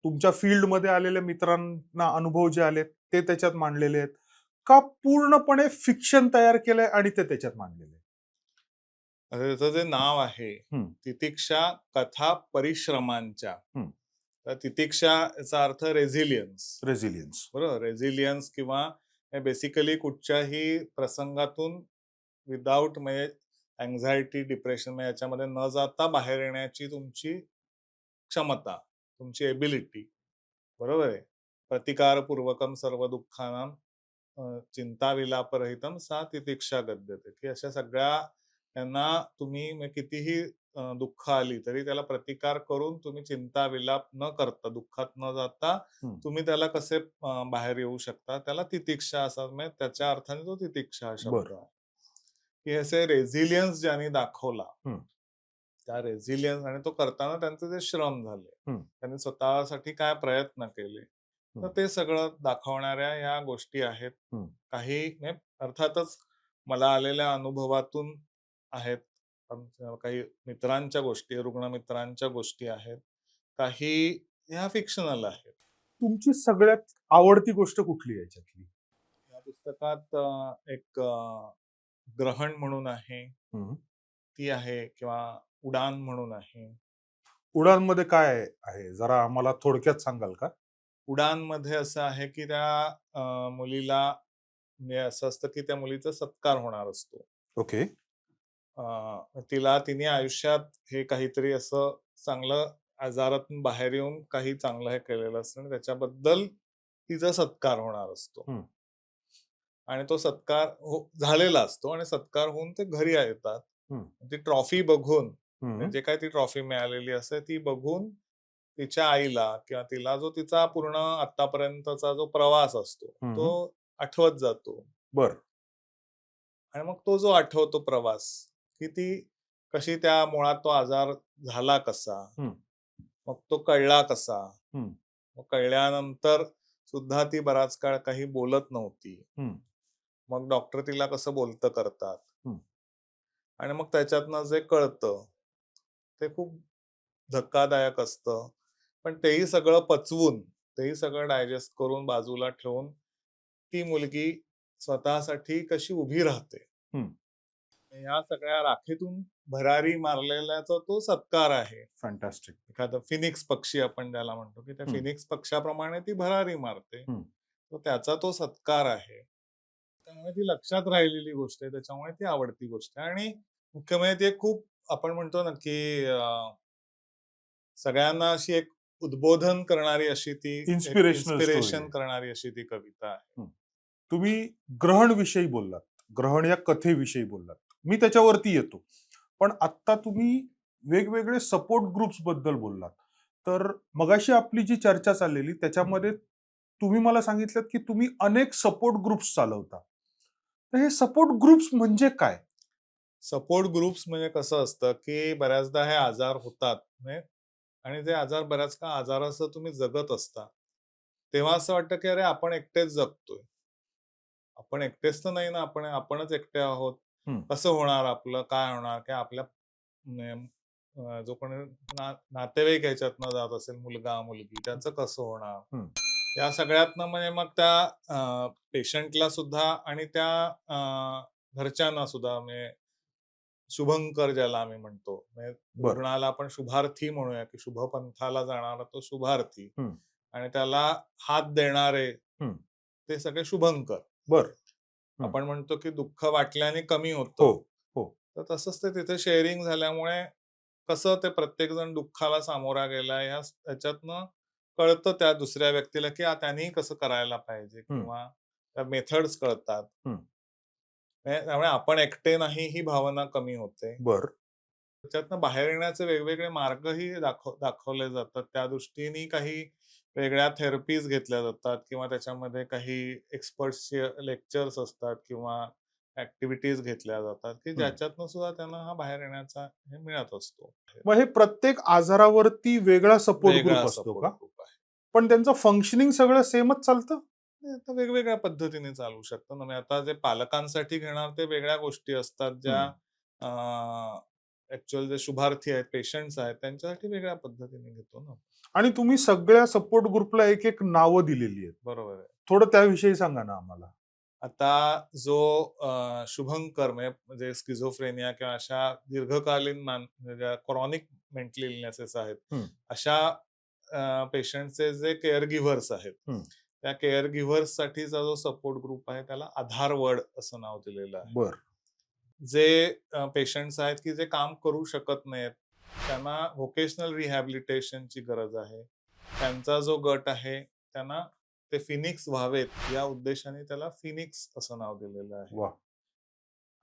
तुमच्या फील्डमध्ये आलेल्या मित्रांना अनुभव जे आलेत, ते त्याच्यात मांडलेले आहेत. का पूर्णपणे फिक्शन तयार केलंय आणि ते त्याच्यात मांडलेलं आहे? आता त्याचं जे नाव आहे, हं, तितिक्षा कथा परिश्रमांच्या. हं. तर तितिक्षा याचा अर्थ रेझिलियन्स. रेझिलियन्स. बरोबर? रेझिलियन्स किंवा हे बेसिकली कुठच्याही प्रसंगातून विदाऊट म्हणजे अँक्झायटी, डिप्रेशन म्हणजे याच्यामध्ये न जाता बाहेर येण्याची तुमची क्षमता, तुमची एबिलिटी. बरोबर आहे? प्रतिकारपूर्वकम सर्व दुःखानां चिंताविलापरहितम सा तितिक्षा गद्यते, की अशा सगळ्या त्यांना तुम्ही कितीही दुःख आली तरी त्याला प्रतिकार करून तुम्ही चिंता विलाप न करता, दुःखात न जाता हं, तुम्ही त्याला कसे बाहेर येऊ शकता, त्याला तितिक्षा असा म्हणजे त्याच्या अर्थाने तो तितिक्षा हा शब्द बरं. आहे. की असे रेझिलियन्स ज्यांनी दाखवला, हं, त्या रेझिलियन्स आणि तो करताना त्यांचे जे श्रम झाले, हं, त्यांनी स्वतःसाठी काय प्रयत्न केले, तर हं, ते सगळं दाखवणाऱ्या या गोष्टी आहेत. हं. काही म्हणजे अर्थातच मला आलेल्या अनुभवातून आहेत. काही मित्रांच्या गोष्टी, रुग्ण मित्रांच्या गोष्टी आहेत. काही ह्या फिक्शनल आहेत. तुमची सगळ्यात आवडती गोष्ट कुठली आहे याच्यातली? या पुस्तकात एक ग्रहण म्हणून आहे, हं. ती आहे किंवा उडान म्हणून आहे. उडानमध्ये काय आहे? जरा आम्हाला थोडक्यात सांगाल का? उडानमध्ये असं आहे, की त्या मुलीला म्हणजे असं असतं, की त्या मुलीचा सत्कार होणार असतो. ओके. तिने आयुष्यात हे काहीतरी असं चांगलं आजारातून बाहेर येऊन काही चांगलं हे केलेलं असतं आणि त्याच्याबद्दल तिचा सत्कार होणार असतो. हं, आणि तो सत्कार झालेला असतो आणि सत्कार होऊन ते घरी येतात. हं, ती ट्रॉफी बघून हं, जे काही ती ट्रॉफी मिळालेली असते ती बघून तिच्या आईला किंवा तिला जो तिचा पूर्ण आतापर्यंतचा जो प्रवास असतो, हं. तो आठवत जातो. बरं. आणि मग तो जो आठवतो प्रवास, की ती कशी त्या मुळात तो आजार झाला कसा? हं, मग तो कळला कसा? हं, मग कळल्यानंतर सुद्धा ती बराच काळ काही बोलत नव्हती. हं, मग डॉक्टर तिला कसं बोलतं करतात हं. आणि मग त्याच्यातनं जे कळतं, ते खूप धक्कादायक असतं. पण तेही सगळं पचवून, तेही सगळं डायजेस्ट करून बाजूला ठेवून, ती मुलगी स्वतःसाठी कशी उभी राहते. हं. या सगळ्या राखेतून भरारी मारलेल्याचा तो सत्कार आहे. फॅन्टॅस्टिक. एखादा फिनिक्स पक्षी आपण ज्याला म्हणतो, की त्या हं. फिनिक्स पक्षाप्रमाणे ती भरारी मारते. हं. तो त्याचा तो सत्कार आहे. त्यामुळे ती लक्षात राहिलेली गोष्ट आहे. त्याच्यामुळे ती आवडती गोष्ट आहे आणि मुख्य म्हणजे ती एक खूप आपण म्हणतो ना, की सगळ्यांना अशी एक उद्बोधन करणारी अशी ती एक इन्स्पिरेशनल स्टोरी इन्स्पिरेशन आहे. करणारी अशी ती कविता आहे. हं. तुम्ही ग्रहणविषयी बोललात. ग्रहण या कथेविषयी बोललात. मी त्याच्यावरती येतो. पण आत्ता तुम्ही वेगवेगळे सपोर्ट ग्रुप्स बद्दल बोललात. तर मगाशी आपली जी चर्चा चाललेली त्याच्यामध्ये तुम्ही मला सांगितलत, की तुम्ही अनेक सपोर्ट ग्रुप्स चालवता. तर हे सपोर्ट ग्रुप्स म्हणजे काय? सपोर्ट ग्रुप्स म्हणजे कसं असतं, की बऱ्याचदा हे आजार होतात म्हणजे आणि ते आजार बऱ्याच काळ आजारासह तुम्ही जगत असता. तेव्हा असं वाटतं, की अरे आपण एकटेच जगतोय. आपण एकटेच तर नाही ना, आपणच एकटे आहोत. हं. कसं होणार आपलं? काय होणार? काय आपल्या जो कोणी नातेवाईक ह्याच्यातनं जात असेल, मुलगा-मुलगी त्याचं कसं होणार? हं. या सगळ्यातनं म्हणजे मग त्या पेशंटला सुद्धा आणि त्या घरच्यांना सुद्धा म्हणजे शुभंकर ज्याला आम्ही म्हणतो. म्हणजे बरं. रुग्णाला आपण शुभार्थी म्हणूया, की शुभ पंथाला जाणारा तो शुभार्थी हं. आणि त्याला हात देणारे हं. ते सगळे शुभंकर. बरं. हं. आपण म्हणतो, की दुःख वाटल्याने कमी हो, होतं. हो. तर तसंच ते तिथे शेअरिंग झाल्यामुळे कसं ते प्रत्येकजण दुःखाला सामोरा गेला ह्याच्यातनं कळतं त्या दुसऱ्या व्यक्तीला, की त्यांनी कसं करायला पाहिजे हं. किंवा त्या मेथड्स कळतात. हं. त्यामुळे आपण एकटे नाही ही भावना कमी होते. बरं. त्याच्यातनं बाहेर येण्याचे वेगवेगळे मार्गही दाखवले जातात. त्या दृष्टीने काही वेगळ्या थेरपीज घेतल्या जातात किंवा त्याच्यामध्ये काही एक्सपर्ट्सचे लेक्चर्स असतात किंवा ॲक्टिव्हिटीज घेतल्या जातात, की हं. ज्याच्यातनं सुद्धा त्यांना हा बाहेर येण्याचा हे मिळत असतो. मग हे प्रत्येक आजारावरती वेगळा सपोर्ट वेगळा ग्रुप असतो सपोर्ट का? ग्रुप आहे. पण त्यांचं फंक्शनिंग सगळं सेमच चालतं? ते आता वेगवेगळ्या पद्धतीने चालू शकतं ना. म्हणजे आता जे पालकांसाठी घेणार ते वेगळ्या गोष्टी असतात, ज्या हं. जे शुभार्थी आहेत, पेशंट्स आहेत, त्यांच्यासाठी वेगळ्या पद्धतीने घेतो ना. आणि तुम्ही सगळ्या सपोर्ट ग्रुपला एक-एक नावं दिलेली आहेत. बरोबर आहे. थोडं त्याविषयी सांगा ना आम्हाला? आता जो शुभंकर म्हणजे स्किझोफ्रेनिया किंवा अशा दीर्घकालीन म्हणजे क्रॉनिक मेंटल इलनेसेस आहेत. हं. अशा पेशंटचे जे केअर गिव्हर्स आहेत, हं. त्या केअर गिव्हर्ससाठीचा जो सपोर्ट ग्रुप आहे त्याला आधारवड असं नाव दिलेलं आहे. बरं. जे पेशंट्स आहेत, की जे काम करू शकत नाहीत, त्यांना व्होकेशनल रिहॅबिलिटेशनची गरज आहे. त्यांचा जो गट आहे, त्यांना ते फिनिक्स व्हावेत या उद्देशाने त्याला फिनिक्स असं नाव दिलेलं आहे. वाह!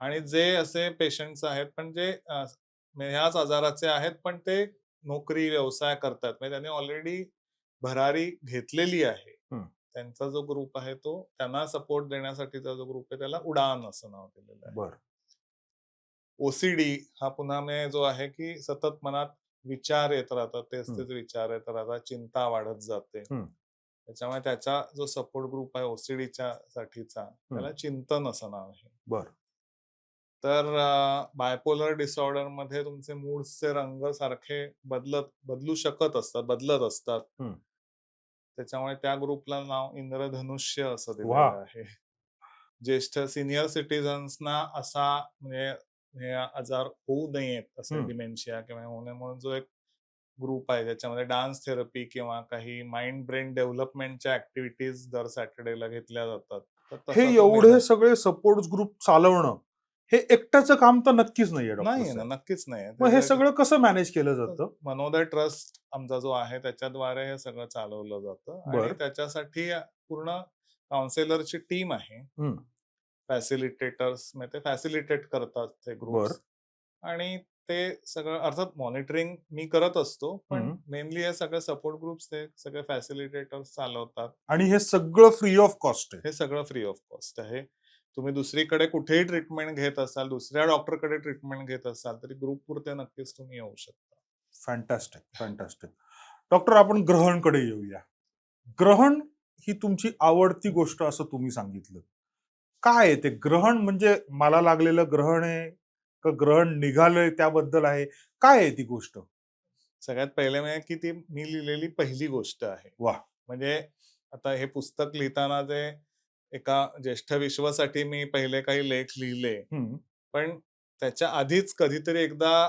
आणि जे असे पेशंट्स आहेत, पण जे म्हणजे ह्याच आजाराचे आहेत, पण ते नोकरी, व्यवसाय करतात. म्हणजे त्यांनी ऑलरेडी भरारी घेतलेली आहे. हं. त्यांचा जो ग्रुप आहे, तो त्यांना सपोर्ट देण्यासाठीचा जो ग्रुप आहे, त्याला उडान असं नाव दिलेलं आहे. बरं. ओसीडी हा पुन्हा म्हणजे जो आहे, की सतत मनात विचार येत राहतात, हं. तेच विचार येत राहतात, चिंता वाढत जाते. हं. त्याच्यामुळे त्याचा जो सपोर्ट ग्रुप आहे ओसीडीच्या साठीचा, हं. त्याला चिंतन असं नाव आहे. बरं. तर बायपोलर डिसऑर्डरमध्ये तुमचे मूड्सचे रंग सारखे बदलू शकत असतात, बदलत असतात. हं. त्याच्यामुळे त्या ग्रुपला नाव इंद्रधनुष्य असं दिलेलं वाह! आहे. ज्येष्ठ सिनियर सिटिझन्सना असा म्हणजे हे आजार होऊ नयेत, असे हं. डिमेन्शिया किंवा होऊ नये म्हणून जो एक ग्रुप आहे, ज्याच्यामध्ये डान्स थेरपी किंवा काही माइंड ब्रेन डेव्हलपमेंटच्या ॲक्टिव्हिटीज दर सॅटर्डेला घेतल्या जातात. तर हे तसा तो एवढे सगळे सपोर्ट ग्रुप चालवणं, हे एकट्याचं काम तर नक्कीच नाहीये डॉक्टर नाहीये ना, साहेब. नक्कीच नाहीये. मग हे त्याच्यासाठी सगळं कसं मॅनेज केलं जातं? मनोदय ट्रस्ट आमचा जो आहे त्याच्याद्वारे हे सगळं चालवलं जातं आणि बरं. त्याच्यासाठी पूर्ण काउन्सिलरची टीम आहे. हं. फॅसिलिटेटर्स म्हणजे ते फॅसिलिटेट करतात ते बरं. ग्रुप्स आणि ते सगळं अर्थात मॉनिटरिंग मी करत असतो, पण हं. मेनली हे सगळे सपोर्ट ग्रुप्स ते सगळे फॅसिलिटेटर्स चालवतात. आणि हे सगळं फ्री ऑफ कॉस्ट आहे. हे सगळं फ्री ऑफ कॉस्ट आहे. तुम्ही दुसरीकडे कुठेही ट्रीटमेंट घेत असाल, दुसऱ्या डॉक्टरकडे ट्रीटमेंट घेत असाल, तरी ग्रुपपुरते नक्कीच तुम्ही येऊ शकता. Fantastic, fantastic. डॉक्टर आपण ग्रहणकडे येऊया. ग्रहण ही तुमची आवडती गोष्ट असं तुम्ही सांगितलं. काय आहे ते ग्रहण म्हणजे मला लागलेलं ग्रहण आहे का ग्रहण निघालंय त्याबद्दल आहे? काय आहे ती गोष्ट? सगळ्यात पहिले म्हणजे की ती मी लिहिलेली पहिली गोष्ट आहे. वाह! म्हणजे आता हे पुस्तक लिहिताना जे एका ज्येष्ठ विश्वासाठी मी पहिले काही लेख लिहिले. हं. पण त्याच्या आधीच कधीतरी एकदा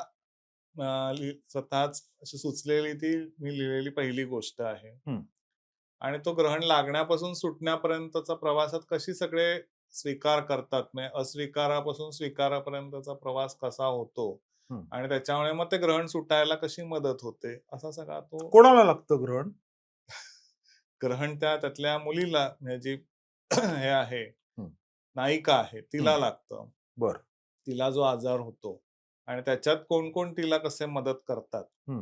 स्वतःच अशी सुचलेली ती मी लिहिलेली पहिली गोष्ट आहे. हं. आणि तो ग्रहण लागण्यापासून सुटण्यापर्यंतचा प्रवासात कशी सगळे स्वीकार करतात, म्हणजे अस्वीकारापासून स्वीकारापर्यंतचा प्रवास कसा होतो हं. आणि त्याच्यामुळे मग ते ग्रहण सुटायला कशी मदत होते, असा सगळा तो कोणाला लागतं ग्रहण? ग्रहण त्यातल्या मुलीला म्हणजे जी हे आहे, हं. नायिका आहे, तिला हं. लागतं. बरं. तिला जो आजार होतो आणि त्याच्यात कोण कोण तिला कसे मदत करतात. हं.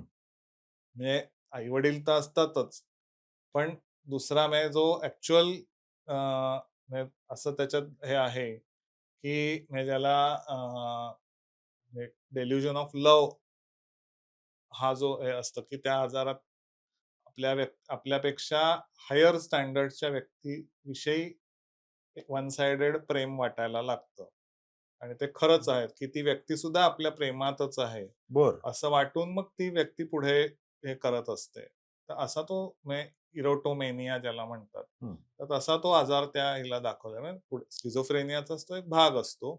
म्हणजे आई वडील तर असतातच, पण दुसरा म्हणजे जो ऍक्च्युअल म्हणजे असं त्याच्यात हे आहे की म्हणजे ज्याला डेल्युजन ऑफ लव्ह हा जो हे असतं की त्या आजारात आपल्यापेक्षा हायर स्टँडर्डच्या व्यक्तीविषयी वन साइडेड प्रेम वाटायला लागतं आणि ते खरंच आहे की ती व्यक्ती सुद्धा आपल्या प्रेमातच आहे बरं. असं वाटून मग ती व्यक्ती पुढे हे करत असते. तर असा तो इरोटोमेनिया ज्याला म्हणतात, हं. तर तसा तो आजार त्या हिला दाखवला. म्हणजे स्किझोफ्रेनियाचाच तो एक भाग असतो.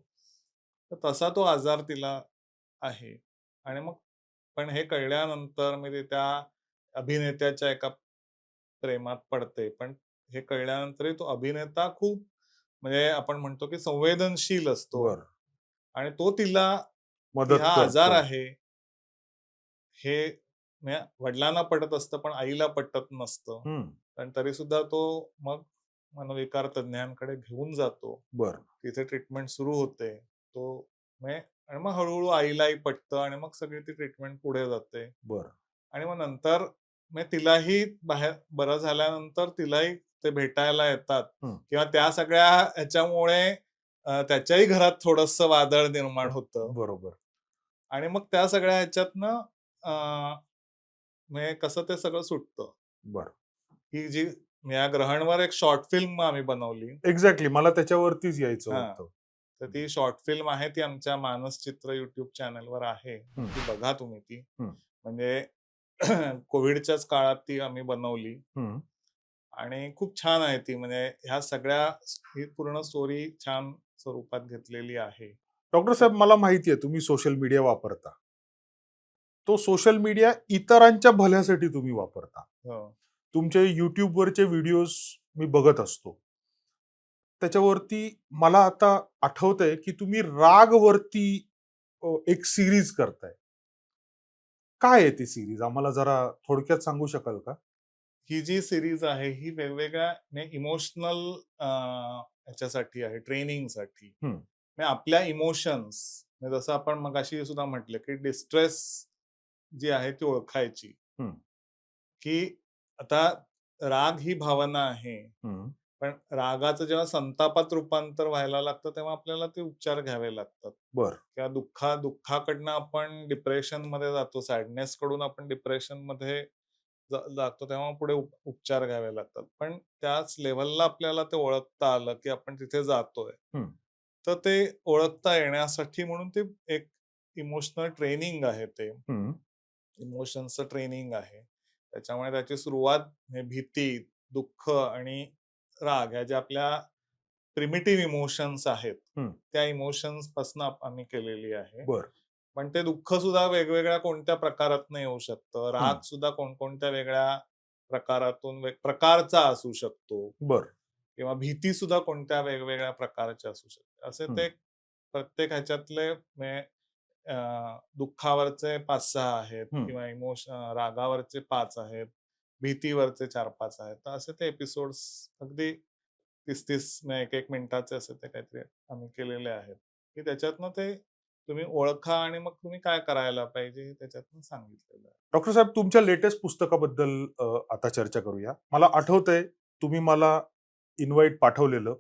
तर तसा तो आजार तिला आहे. आणि मग पण हे कळल्यानंतर मी ते त्या अभिनेत्याच्या एका प्रेमात पडते. पण हे कळल्यानंतरही तो अभिनेता खूप म्हणजे आपण म्हणतो की संवेदनशील असतो बरं. आणि तो तिला की मदत हा आजार करतो. आहे हे म्हणजे वडिलांना पटत असतं, पण आईला पटत नसतं. हं. पण तरी सुद्धा तो मग मनोविकार तज्ञांकडे घेऊन जातो. बरं. तिथे ट्रीटमेंट सुरू होते. तो म्हणजे आणि मग हळू आईलाही पटतं आणि मग सगळी ती ट्रीटमेंट पुढे जाते. बरं. आणि मग नंतर तिलाही बाहेर बरं झाल्यानंतर तिलाही ते भेटायला येतात हं. किंवा त्या सगळ्या ह्याच्यामुळे त्याच्याही घरात थोडंसं वादळ निर्माण होतं. बरोबर. आणि मग त्या सगळ्या ह्याच्यातनं म्हणजे कसं ते सगळं सुटतं. बरं. ही जी या ग्रहणवर एक शॉर्ट फिल्म आम्ही बनवली. एक्झॅक्टली मला त्याच्यावरतीच यायचं हां. होतं. तर ती शॉर्ट फिल्म आहे, ती आमच्या मानसचित्र YouTube चॅनलवर आहे. हं. ती बघा तुम्ही ती. हं. म्हणजे कोव्हिडच्याच काळात ती आम्ही बनवली हं. आणि खूप छान आहे ती. म्हणजे ह्या सगळ्या ही पूर्ण स्टोरी छान स्वरूपात घेतलेली आहे. डॉक्टर साहेब मला माहिती आहे तुम्ही सोशल मीडिया वापरता. तो सोशल मीडिया इतरांच्या भल्यासाठी तुम्ही वापरता. हो. तुमचे YouTubeवरचे व्हिडिओज मी बघत असतो. त्याच्यावरती मला आता आठवतंय, की तुम्ही रागवरती एक सीरीज करताय. काय आहे ती सीरीज? आम्हाला जरा थोडक्यात सांगू शकाल का? ही जी सीरीज आहे, ही वेगवेगळ्या इमोशनल ह्याच्यासाठी आहे, ट्रेनिंगसाठी. हं. म्हणजे आपल्या इमोशन्स जसं आपण मगाशी सुद्धा म्हटलं, की डिस्ट्रेस जी आहे ती ओळखायची. हं. की आता राग ही भावना आहे. हं. पण रागाचं जेव्हा संतापात रूपांतर व्हायला लागतं, तेव्हा आपल्याला ते उपचार घ्यावे लागतात. बरं. किंवा दुःखाकडनं आपण डिप्रेशनमध्ये जातो, सॅडनेस कडून आपण डिप्रेशनमध्ये जातो, तेव्हा पुढे उपचार घ्यावे लागतात. पण त्याच लेव्हलला आपल्याला ते ओळखता आलं, की आपण तिथे जातोय. हं. तर ते ओळखता येण्यासाठी म्हणून ते एक इमोशनल ट्रेनिंग आहे ते. हं. इमोशन्सचं ट्रेनिंग आहे. त्याच्यामुळे त्याची सुरुवात भीती, दुःख आणि राग ह्या ज्या आपल्या प्रिमिटिव्ह इमोशन्स आहेत, हं. त्या इमोशन्सपासून आम्ही केलेली आहे. बरं. पण ते दुःख सुद्धा वेगवेगळ्या कोणत्या प्रकारातनं येऊ शकतं. हं. राग सुद्धा कोणकोणत्या वेगळ्या प्रकारातून प्रकारचा असू शकतो बरं. किंवा भीती सुद्धा कोणत्या वेगवेगळ्या प्रकारच्या असू शकते. असे हं. ते प्रत्येक ह्याच्यातले दुःखावरचे 5-6 आहेत हं. किंवा रागावरचे 5 आहेत, भीतीवरचे 4-5 आहेत. तर असे ते एपिसोड्स अगदी 30-30 1-1 मिनिटाचे असे ते काहीतरी आम्ही केलेले आहेत, की त्याच्यातनं ते तुम्ही ओळखा आणि मग तुम्ही काय करायला पाहिजे हे त्याच्यातनं सांगितलेलं आहे. डॉक्टर साहेब तुमच्या लेटेस्ट पुस्तकाबद्दल आता चर्चा करूया. मला आठवतंय तुम्ही मला इन्व्हाईट पाठवलेलं.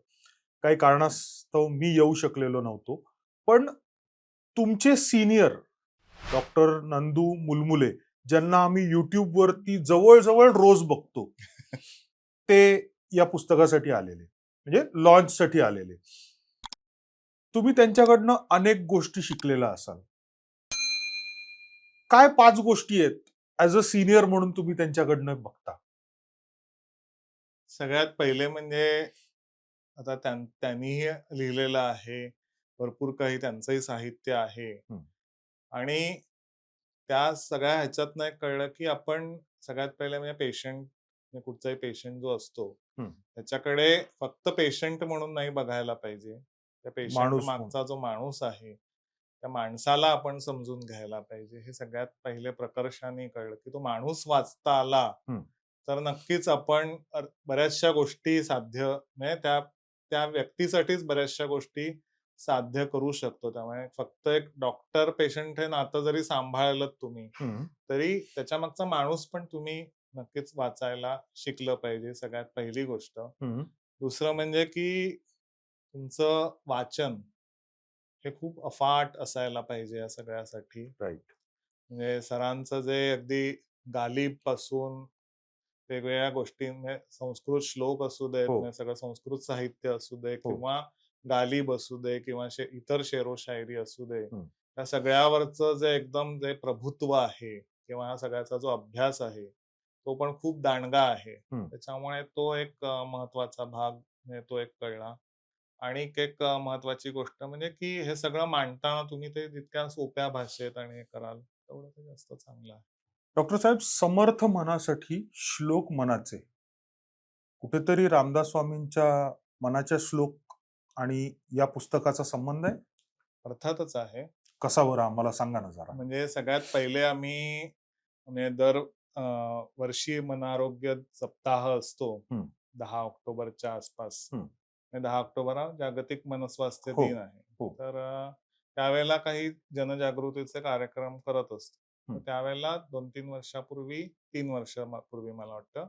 काही कारणास्तव मी येऊ शकलेलो नव्हतो. पण तुमचे सीनियर डॉक्टर नंदू मुलमुले ज्यांना आम्ही YouTubeवरती जवळ-जवळ रोज बघतो. ते या पुस्तकासाठी आलेले. म्हणजे लॉन्चसाठी आलेले. तुम्ही त्यांच्याकडनं अनेक गोष्टी शिकलेल्या असाल. काय 5 गोष्टी आहेत ॲज अ सीनियर म्हणून तुम्ही त्यांच्याकडनं बघता? सगळ्यात पहिले म्हणजे आता त्यांनीही लिहिलेलं आहे. भरपूर काही त्यांचंही साहित्य आहे. हं. आणि त्या सगळ्या ह्याच्यातनं एक कळलं, की आपण सगळ्यात पहिले म्हणजे पेशंट, कुठचाही पेशंट जो असतो, हं. त्याच्याकडे फक्त पेशंट म्हणून नाही बघायला पाहिजे. त्या पेशंट माणूस म्हणून. मागचा जो माणूस आहे, त्या माणसाला आपण समजून घ्यायला पाहिजे. हे सगळ्यात पहिले प्रकर्षाने कळलं, की तो माणूस वाचता आला, हं. तर नक्कीच आपण बऱ्याचशा गोष्टी साध्य म्हणजे त्या त्या व्यक्तीसाठीच बऱ्याचशा गोष्टी साध्य करू शकतो. त्यामुळे फक्त एक डॉक्टर पेशंट हे नातं जरी सांभाळलं तुम्ही, हं. तरी त्याच्यामागचा माणूस पण तुम्ही नक्कीच वाचायला शिकलं पाहिजे, सगळ्यात पहिली गोष्ट. हं. दुसरं म्हणजे की तुमचं वाचन हे खूप अफाट असायला पाहिजे या सगळ्यासाठी. राइट. म्हणजे सरांचं जे अगदी गालिबपासून वेगवेगळ्या गोष्टी म्हणजे संस्कृत श्लोक असू देत, हो. म्हणजे सगळं संस्कृत साहित्य असू दे हो. किंवा गालिब असू दे किंवा इतर शेरो-शायरी असू दे. हं. त्या सगळ्यावरचं जे एकदम जे प्रभुत्व आहे किंवा हा सगळ्याचा जो अभ्यास आहे, तो पण खूप दांडगा आहे. हं. त्याच्यामुळे तो एक महत्त्वाचा भाग म्हणजे तो एक कळला. आणि एक महत्त्वाची गोष्ट म्हणजे की हे सगळं मांडताना तुम्ही ते जितक्या सोप्या भाषेत आणि हे कराल, तेवढं ते जास्त चांगलं आहे. डॉक्टर साहेब, समर्थ मनासाठी श्लोक मनाचे. कुठेतरी रामदास स्वामींच्या मनाच्या श्लोक आणि या पुस्तकाचा संबंध आहे? अर्थातच आहे. कसा बरं आम्हाला सांगा ना जरा? म्हणजे सगळ्यात पहिले आम्ही म्हणजे दर अ, वर्षी मनआरोग्य सप्ताह असतो हं. 10 ऑक्टोबरच्या आसपास. हं. म्हणजे 10 ऑक्टोबर हा जागतिक मनस्वास्थ्य हो. दिन आहे. हो. तर त्यावेळेला काही जनजागृतीचे कार्यक्रम करत असतो. तर हं. त्यावेळेला 2-3 वर्षापूर्वी, 3 वर्षापूर्वी मला वाटतं,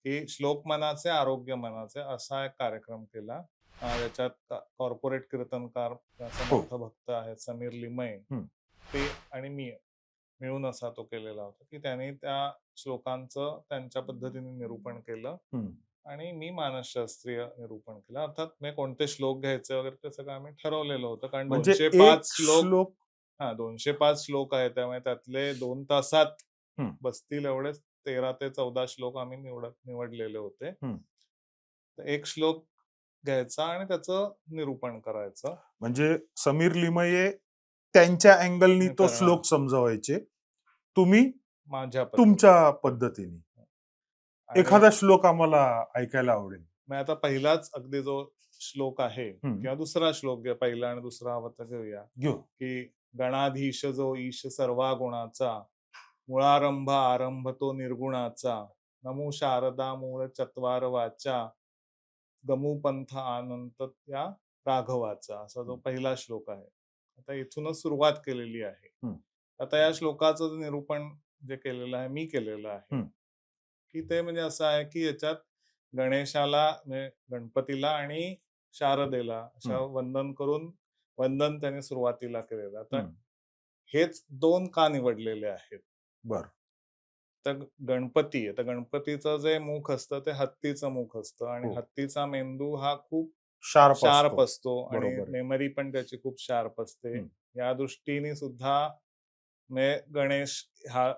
की श्लोक मनाचे, आरोग्य मनाचे असा एक कार्यक्रम केला. त्याच्यात कॉर्पोरेट कीर्तनकार असा हो. मोठा भक्त आहेत समीर लिमये. हं. ते आणि मी मिळून असा तो केलेला होता, की त्याने त्या श्लोकांचं त्यांच्या पद्धतीने निरूपण केलं हं. आणि मी मानसशास्त्रीय निरूपण केलं. अर्थात मी कोणते श्लोक घ्यायचे वगैरे ते सगळं आम्ही ठरवलेलं होतं. कारण म्हणजे 205 एक श्लोक श्लोक. 205 श्लोक आहेत. त्यामुळे त्यातले 2 तासात हं. बसतील एवढेच 13 ते 14 श्लोक आम्ही निवडलेले होते. हं. तर एक श्लोक घ्यायचा आणि त्याचं निरूपण करायचं. म्हणजे समीर लिमये त्यांच्या अँगलनी तो हां, श्लोक समजवायचे. तुम्ही माझ्या पद्धतीने. तुमच्या पद्धतीने. आणि एखादा श्लोक आम्हाला ऐकायला आवडेल. मग आता पहिलाच अगदी जो श्लोक आहे हं. किंवा दुसरा श्लोक घ्या, पहिला आणि दुसरा हवा तर घेऊया, घेऊ. की गणाधीश जो ईश सर्वा गुणाचा, मुळारंभ आरंभ तो निर्गुणाचा, नमो शारदा मूळ चत्वार वाचा, गमू पंथ अनंत त्या राघवाचा, असा जो हं. पहिला श्लोक आहे. आता इथूनच सुरुवात केलेली आहे. हं. आता या श्लोकाचं निरूपण जे केलेलं आहे, मी केलेलं आहे, हं. की ते म्हणजे असं आहे, की याच्यात गणेशाला म्हणजे गणपतीला आणि शारदेला अशा हं. वंदन करून वंदन त्याने सुरुवातीला केलेलं. आता हं. हेच 2 का निवडलेले आहेत? बरं. तर गणपती आहे. तर गणपतीचं जे मुख असतं ते हत्तीचं मुख असतं आणि हो. हत्तीचा मेंदू हा खूप शार्प शार्प असतो. असतो आणि बरोबर आहे. मेमरी पण त्याची खूप शार्प असते. हं. या दृष्टीने सुद्धा म्हणजे गणेश हा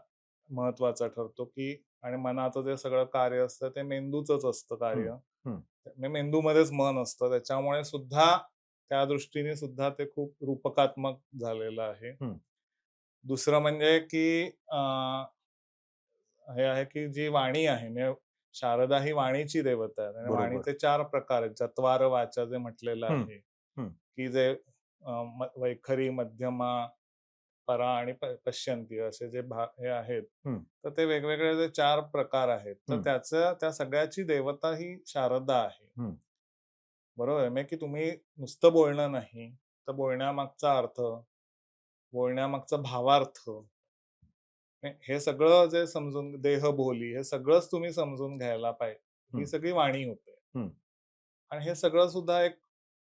महत्वाचा ठरतो, की आणि मनाचं जे सगळं कार्य असतं ते मेंदूचंच असतं हं. कार्य. हं. म्हणजे मेंदूमध्येच मन असतं. त्याच्यामुळे सुद्धा त्या दृष्टीने सुद्धा ते खूप रूपकात्मक झालेलं आहे. हं. दुसरं म्हणजे की हे आहे की जी वाणी आहे म्हणजे शारदा ही वाणीची देवता आहे आणि बरोबर. वाणीचे 4 प्रकार आहेत. चत्वार वाचा जे म्हटलेलं हं. आहे, हं. की जे वैखरी, मध्यमा, परा आणि पश्यंती असे जे हे आहेत. हं. तर ते वेगवेगळे जे 4 प्रकार आहेत. तर हं. त्या सगळ्याची देवता ही शारदा आहे. हं. बरोबर आहे. म्हणजे की तुम्ही नुसतं बोलणं नाही, तर बोलण्यामागचा अर्थ, बोलण्यामागचा भावार्थ हे सगळं जे समजून देहबोली हे सगळंच तुम्ही समजून घ्यायला पाहिजे. ही हं. सगळी वाणी होते. हं. आणि हे सगळं सुद्धा एक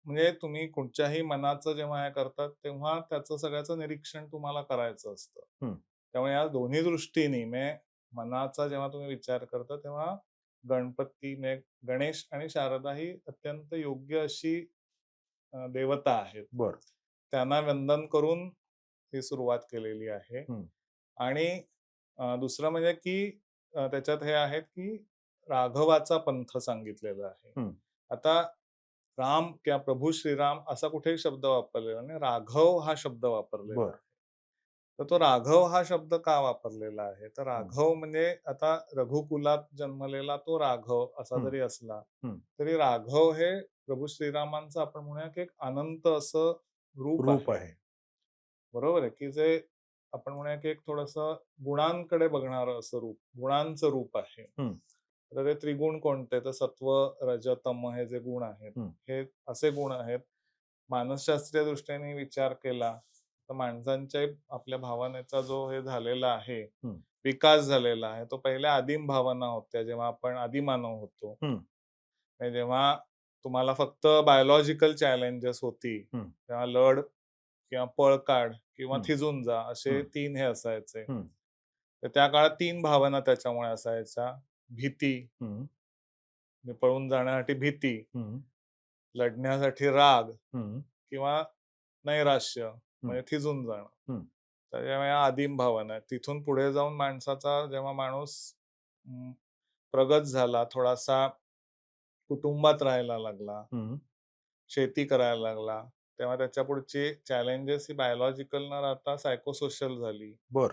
म्हणजे तुम्ही कुठच्याही मनाचं जेव्हा हे करतात, तेव्हा त्याचं सगळ्याचं निरीक्षण तुम्हाला करायचं असतं. हं. त्यामुळे या दोन्ही दृष्टीने म्हणजे मनाचा जेव्हा तुम्ही विचार करता, तेव्हा गणपती म्हणजे गणेश आणि शारदा ही अत्यंत योग्य अशी देवता आहेत. बरं. त्यांना वंदन करून ही सुरुवात केलेली आहे. हं. आणि दुसरं म्हणजे की त्याच्यात हे आहेत की राघवाचा पंथ सांगितलेला आहे. हं. आता राम किंवा प्रभू श्रीराम असा कुठेही शब्द वापरलेला नाही. राघव हा शब्द वापरलेला बर. आहे. तर तो राघव हा शब्द का वापरलेला आहे? तर हं. राघव म्हणजे आता रघुकुलात जन्मलेला तो राघव असा हं. जरी असला, हं. तरी राघव हे प्रभू श्रीरामांचं आपण म्हणूया की एक अनंत असं रूप रूप आहे. आहे. बरोबर आहे, की जे आपण म्हणूया की एक थोडंसं गुणांकडे बघणारं असं रूप, गुणांचं रूप आहे. हं. तर ते त्रिगुण कोणते? तर सत्व, रज, तम हे जे गुण आहेत, हं. हे असे गुण आहेत. मानसशास्त्रीय दृष्टीने विचार केला, तर माणसांच्या आपल्या भावनेचा जो हे झालेला आहे, हं. विकास झालेला आहे, तो पहिल्या आदिम भावना होत्या, जेव्हा आपण आदिमानव होतो. हं. आणि जेव्हा तुम्हाला फक्त बायोलॉजिकल चॅलेंजेस होती, हं. तेव्हा लढ किंवा पळ काढ किंवा हं. थिजून जा असे हं. 3 हे असायचे. हं. तर त्या काळात 3 भावना त्याच्यामुळे असायच्या. भीती, हं. म्हणजे पळून जाण्यासाठी भीती, हं. लढण्यासाठी राग हं. किंवा नैराश्य हं. म्हणजे थिजून जाणं. हं. तर या आदिम भावना आहेत. तिथून पुढे जाऊन माणसाचा जेव्हा माणूस अं, प्रगत झाला, थोडासा कुटुंबात राहायला लागला, हं. शेती करायला लागला, तेव्हा त्याच्या पुढची चॅलेंजेस ही बायोलॉजिकल न राहता सायकोसोशल झाली. बर.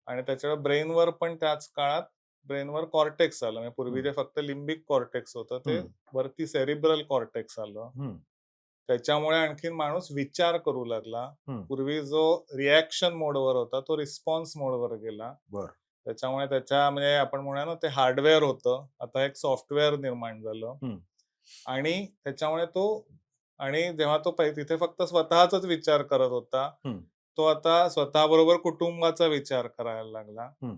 आणि त्याच्यावर ब्रेनवर पण त्याच काळात ब्रेनवर कॉर्टेक्स आलं. म्हणजे पूर्वी हं. जे फक्त लिंबिक कॉर्टेक्स होतं, ते हं. वरती सेरिब्रल कॉर्टेक्स आलं. हं. त्याच्यामुळे आणखीन माणूस विचार करू लागला. हं. पूर्वी जो रिएक्शन मोडवर होता, तो रिस्पॉन्स मोडवर गेला. बर. त्याच्यामुळे त्याच्या म्हणजे आपण म्हणूया ना, ते हार्डवेअर होतं. आता एक सॉफ्टवेअर निर्माण झालं. हं. आणि त्याच्यामुळे तो आणि जेव्हा तो तिथे फक्त स्वतःचाच विचार करत होता, हं. तो आता स्वतःबरोबर कुटुंबाचा विचार करायला लागला. हं.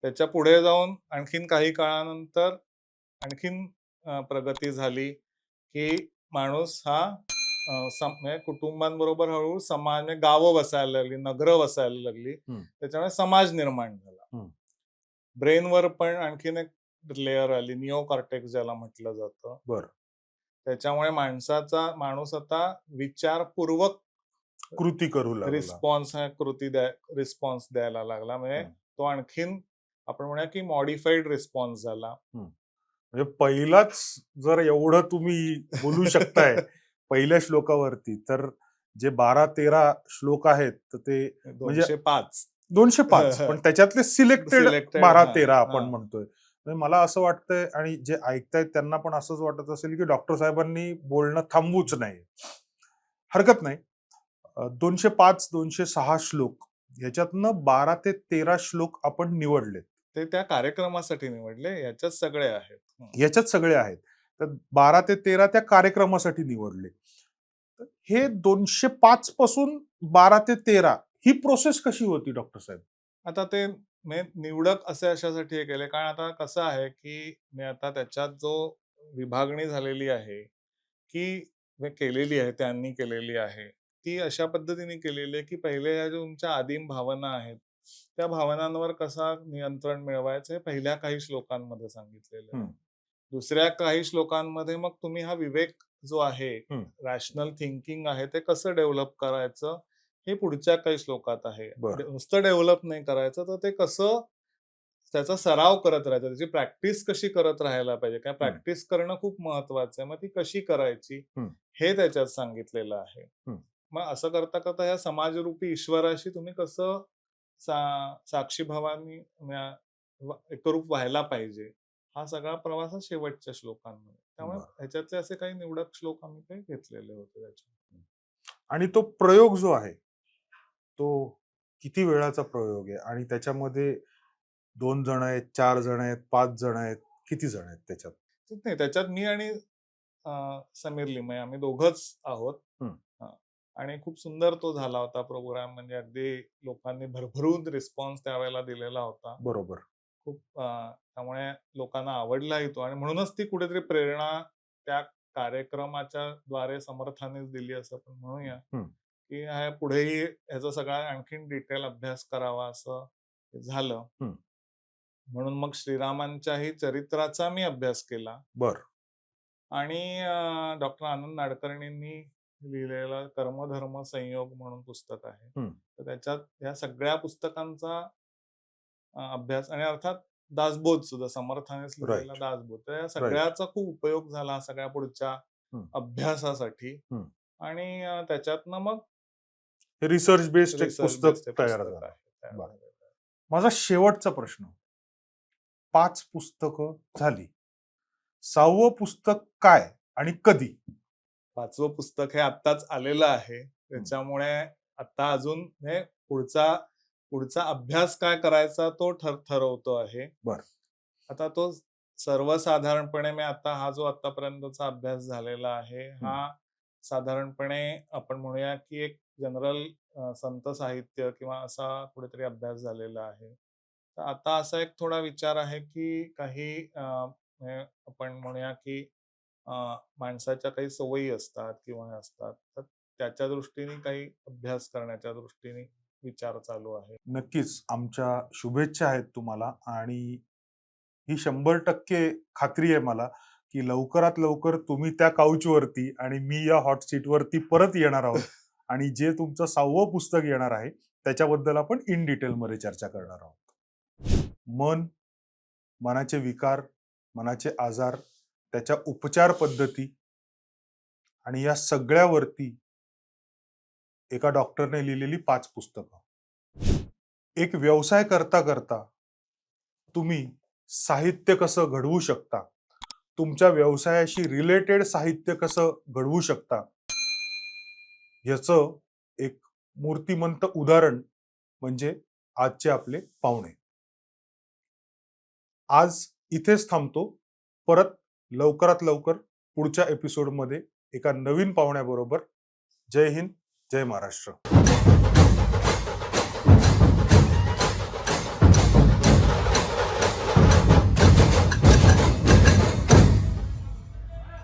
त्याच्या पुढे जाऊन आणखीन काही काळानंतर आणखीन प्रगती झाली, की माणूस हा म्हणजे कुटुंबांबरोबर हळू-हळू समाज म्हणजे गावं वसायला लागली, नगरं वसायला लागली. हं. त्याच्यामुळे समाज निर्माण झाला. हं. ब्रेनवर पण आणखीन एक लेयर आली, निओ कॉर्टेक्स ज्याला म्हटलं जातं. बर. त्याच्यामुळे माणूस आता विचारपूर्वक कृती करू लागला. रिस्पॉन्स हा रिस्पॉन्स द्यायला लागला. म्हणजे हं. तो आणखीन आपण म्हणूया की मॉडिफाईड रिस्पॉन्स झाला. हं. म्हणजे पहिलाच जर एवढं तुम्ही बोलू शकताय पहिल्या श्लोकावरती, तर जे 12-13 श्लोक आहेत, तर ते म्हणजे 205 205 पण त्याच्यातले सिलेक्टेड सिलेक्टेड. हां, 12-13 आपण हां. म्हणतोय. म्हणजे मला असं वाटतंय आणि जे ऐकतायत त्यांना पण असंच वाटत असेल, की डॉक्टर साहेबांनी बोलणं थांबवूच नाही. हरकत नाही. 205, 206 श्लोक ह्याच्यातनं 12 ते 13 श्लोक आपण निवडलेत. ते त्या कार्यक्रमासाठी निवडले. याच्यात सगळे आहेत. हं. ह्याच्यात सगळे आहेत. तर 12 ते 13 त्या कार्यक्रमासाठी निवडले. तर हे 205 पासून 12 ते 13 ही प्रोसेस कशी होती डॉक्टर साहेब? आता ते निवडक असे अशासाठी हे केले, कारण आता कसं आहे, की मी आता त्याच्यात जो विभागणी झालेली आहे, की केलेली आहे, त्यांनी केलेली आहे. ती अशा पद्धतीने केलेली आहे, की पहिले ह्या ज्या तुमच्या आदिम भावना आहेत, त्या भावनांवर कसा नियंत्रण मिळवायचं हे पहिल्या काही श्लोकांमध्ये सांगितलेलं आहे. हं. दुसऱ्या काही श्लोकांमध्ये मग तुम्ही हा विवेक जो आहे, हं. रॅशनल थिंकिंग आहे, ते कसं डेव्हलप करायचं, हे पुढच्या काही श्लोकात आहे. बरं. नुसतं डेव्हलप नाही करायचं, तर ते कसं त्याचा सराव करत राहायचा, त्याची प्रॅक्टिस कशी करत राहायला पाहिजे. कारण हं. प्रॅक्टिस करणं खूप महत्वाचं आहे. मग ती कशी करायची, हं. हे त्याच्यात सांगितलेलं आहे. हं. मग असं करता-करता ह्या समाजरूपी ईश्वराशी तुम्ही कसं साक्षीभावानी एकरूप व्हायला पाहिजे, हा सगळा प्रवास हा शेवटच्या श्लोकांमध्ये. त्यामुळे बरं. ह्याच्यातले असे काही निवडक श्लोक आम्ही काही घेतलेले होते त्याच्यात. आणि तो प्रयोग जो आहे, तो किती वेळाचा प्रयोग आहे आणि त्याच्यामध्ये 2 जण आहेत, 4 जण आहेत, 5 जण आहेत, किती जण आहेत त्याच्यात? नाही, त्याच्यात मी आणि समीर लिमये आम्ही दोघंच आहोत. हं. हां. आणि खूप सुंदर तो झाला होता प्रोग्राम. म्हणजे अगदी लोकांनी भरभरून रिस्पॉन्स त्यावेळेला दिलेला होता. बरोबर. खूप त्यामुळे लोकांना आवडलाही तो आणि म्हणूनच ती कुठेतरी प्रेरणा त्या कार्यक्रमाच्या द्वारे समर्थानेच दिली असं आपण म्हणूया, हं. की पुढेही ह्याचा सगळा आणखीन डिटेल अभ्यास करावा असं झालं. हं. म्हणून मग श्रीरामांच्याही चरित्राचा मी अभ्यास केला. बरं. आणि डॉक्टर आनंद नाडकर्णींनी लिहिलेलं कर्मधर्म संयोग म्हणून पुस्तक आहे. हं. तर त्याच्यात ह्या सगळ्या पुस्तकांचा अभ्यास आणि अर्थात दासबोध सुद्धा समर्थानेच लिहिलेला राइट. दासबोध. तर या राइट. सगळ्याचा खूप उपयोग झाला सगळ्या पुढच्या हं. अभ्यासासाठी हं. आणि त्याच्यातनं मग रिसर्च बेस्ड एक रिसर्च पुस्तक बेस्ड तयार पुस्तक झालं. आहे तयार बरं. झालेलं आहे. माझा शेवटचा प्रश्न. 5 पुस्तकं झाली. 6वं पुस्तक काय आणि कधी? 5वं पुस्तक हे आत्ताच आलेलं आहे. हं. त्याच्यामुळे आता अजून हे पुढचा पुढचा अभ्यास काय करायचा तो ठरवतो आहे. बरं. आता तो सर्वसाधारणपणे मी आता हा जो आत्तापर्यंतचा अभ्यास झालेला आहे, हं. हा साधारणपणे आपण म्हणूया की एक जनरल संत साहित्य किंवा असा कुठेतरी अभ्यास झालेला आहे. तर आता असा एक थोडा विचार आहे की काही म्हणजे आपण म्हणूया की अ, माणसाच्या काही सवयी असतात किंवा हे असतात. तर त्याच्या दृष्टीने काही अभ्यास करण्याच्या दृष्टीने विचार चालू आहे. नक्कीच आमच्या शुभेच्छा आहेत तुम्हाला आणि ही 100% खात्री आहे मला, की लवकरात लवकर तुम्ही त्या काउचवरती आणि मी या हॉट सीटवरती परत येणार आहोत आणि जे तुमचं 6वं पुस्तक येणार आहे, त्याच्याबद्दल आपण इन डिटेलमध्ये चर्चा करणार आहोत. मन, मनाचे विकार, मनाचे आजार, त्याच्या उपचार पद्धती आणि या सगळ्यावरती एका डॉक्टरने लिहिलेली 5 पुस्तकं. एक व्यवसाय करता करता तुम्ही साहित्य कसं घडवू शकता, तुमच्या व्यवसायाशी रिलेटेड साहित्य कसं घडवू शकता, याचं एक मूर्तिमंत उदाहरण म्हणजे आजचे आपले पाहुणे. आज इथेच थांबतो. परत लवकरात लवकर पुढच्या एपिसोडमध्ये एका नवीन पाहुण्याबरोबर. जय हिंद, जय महाराष्ट्र.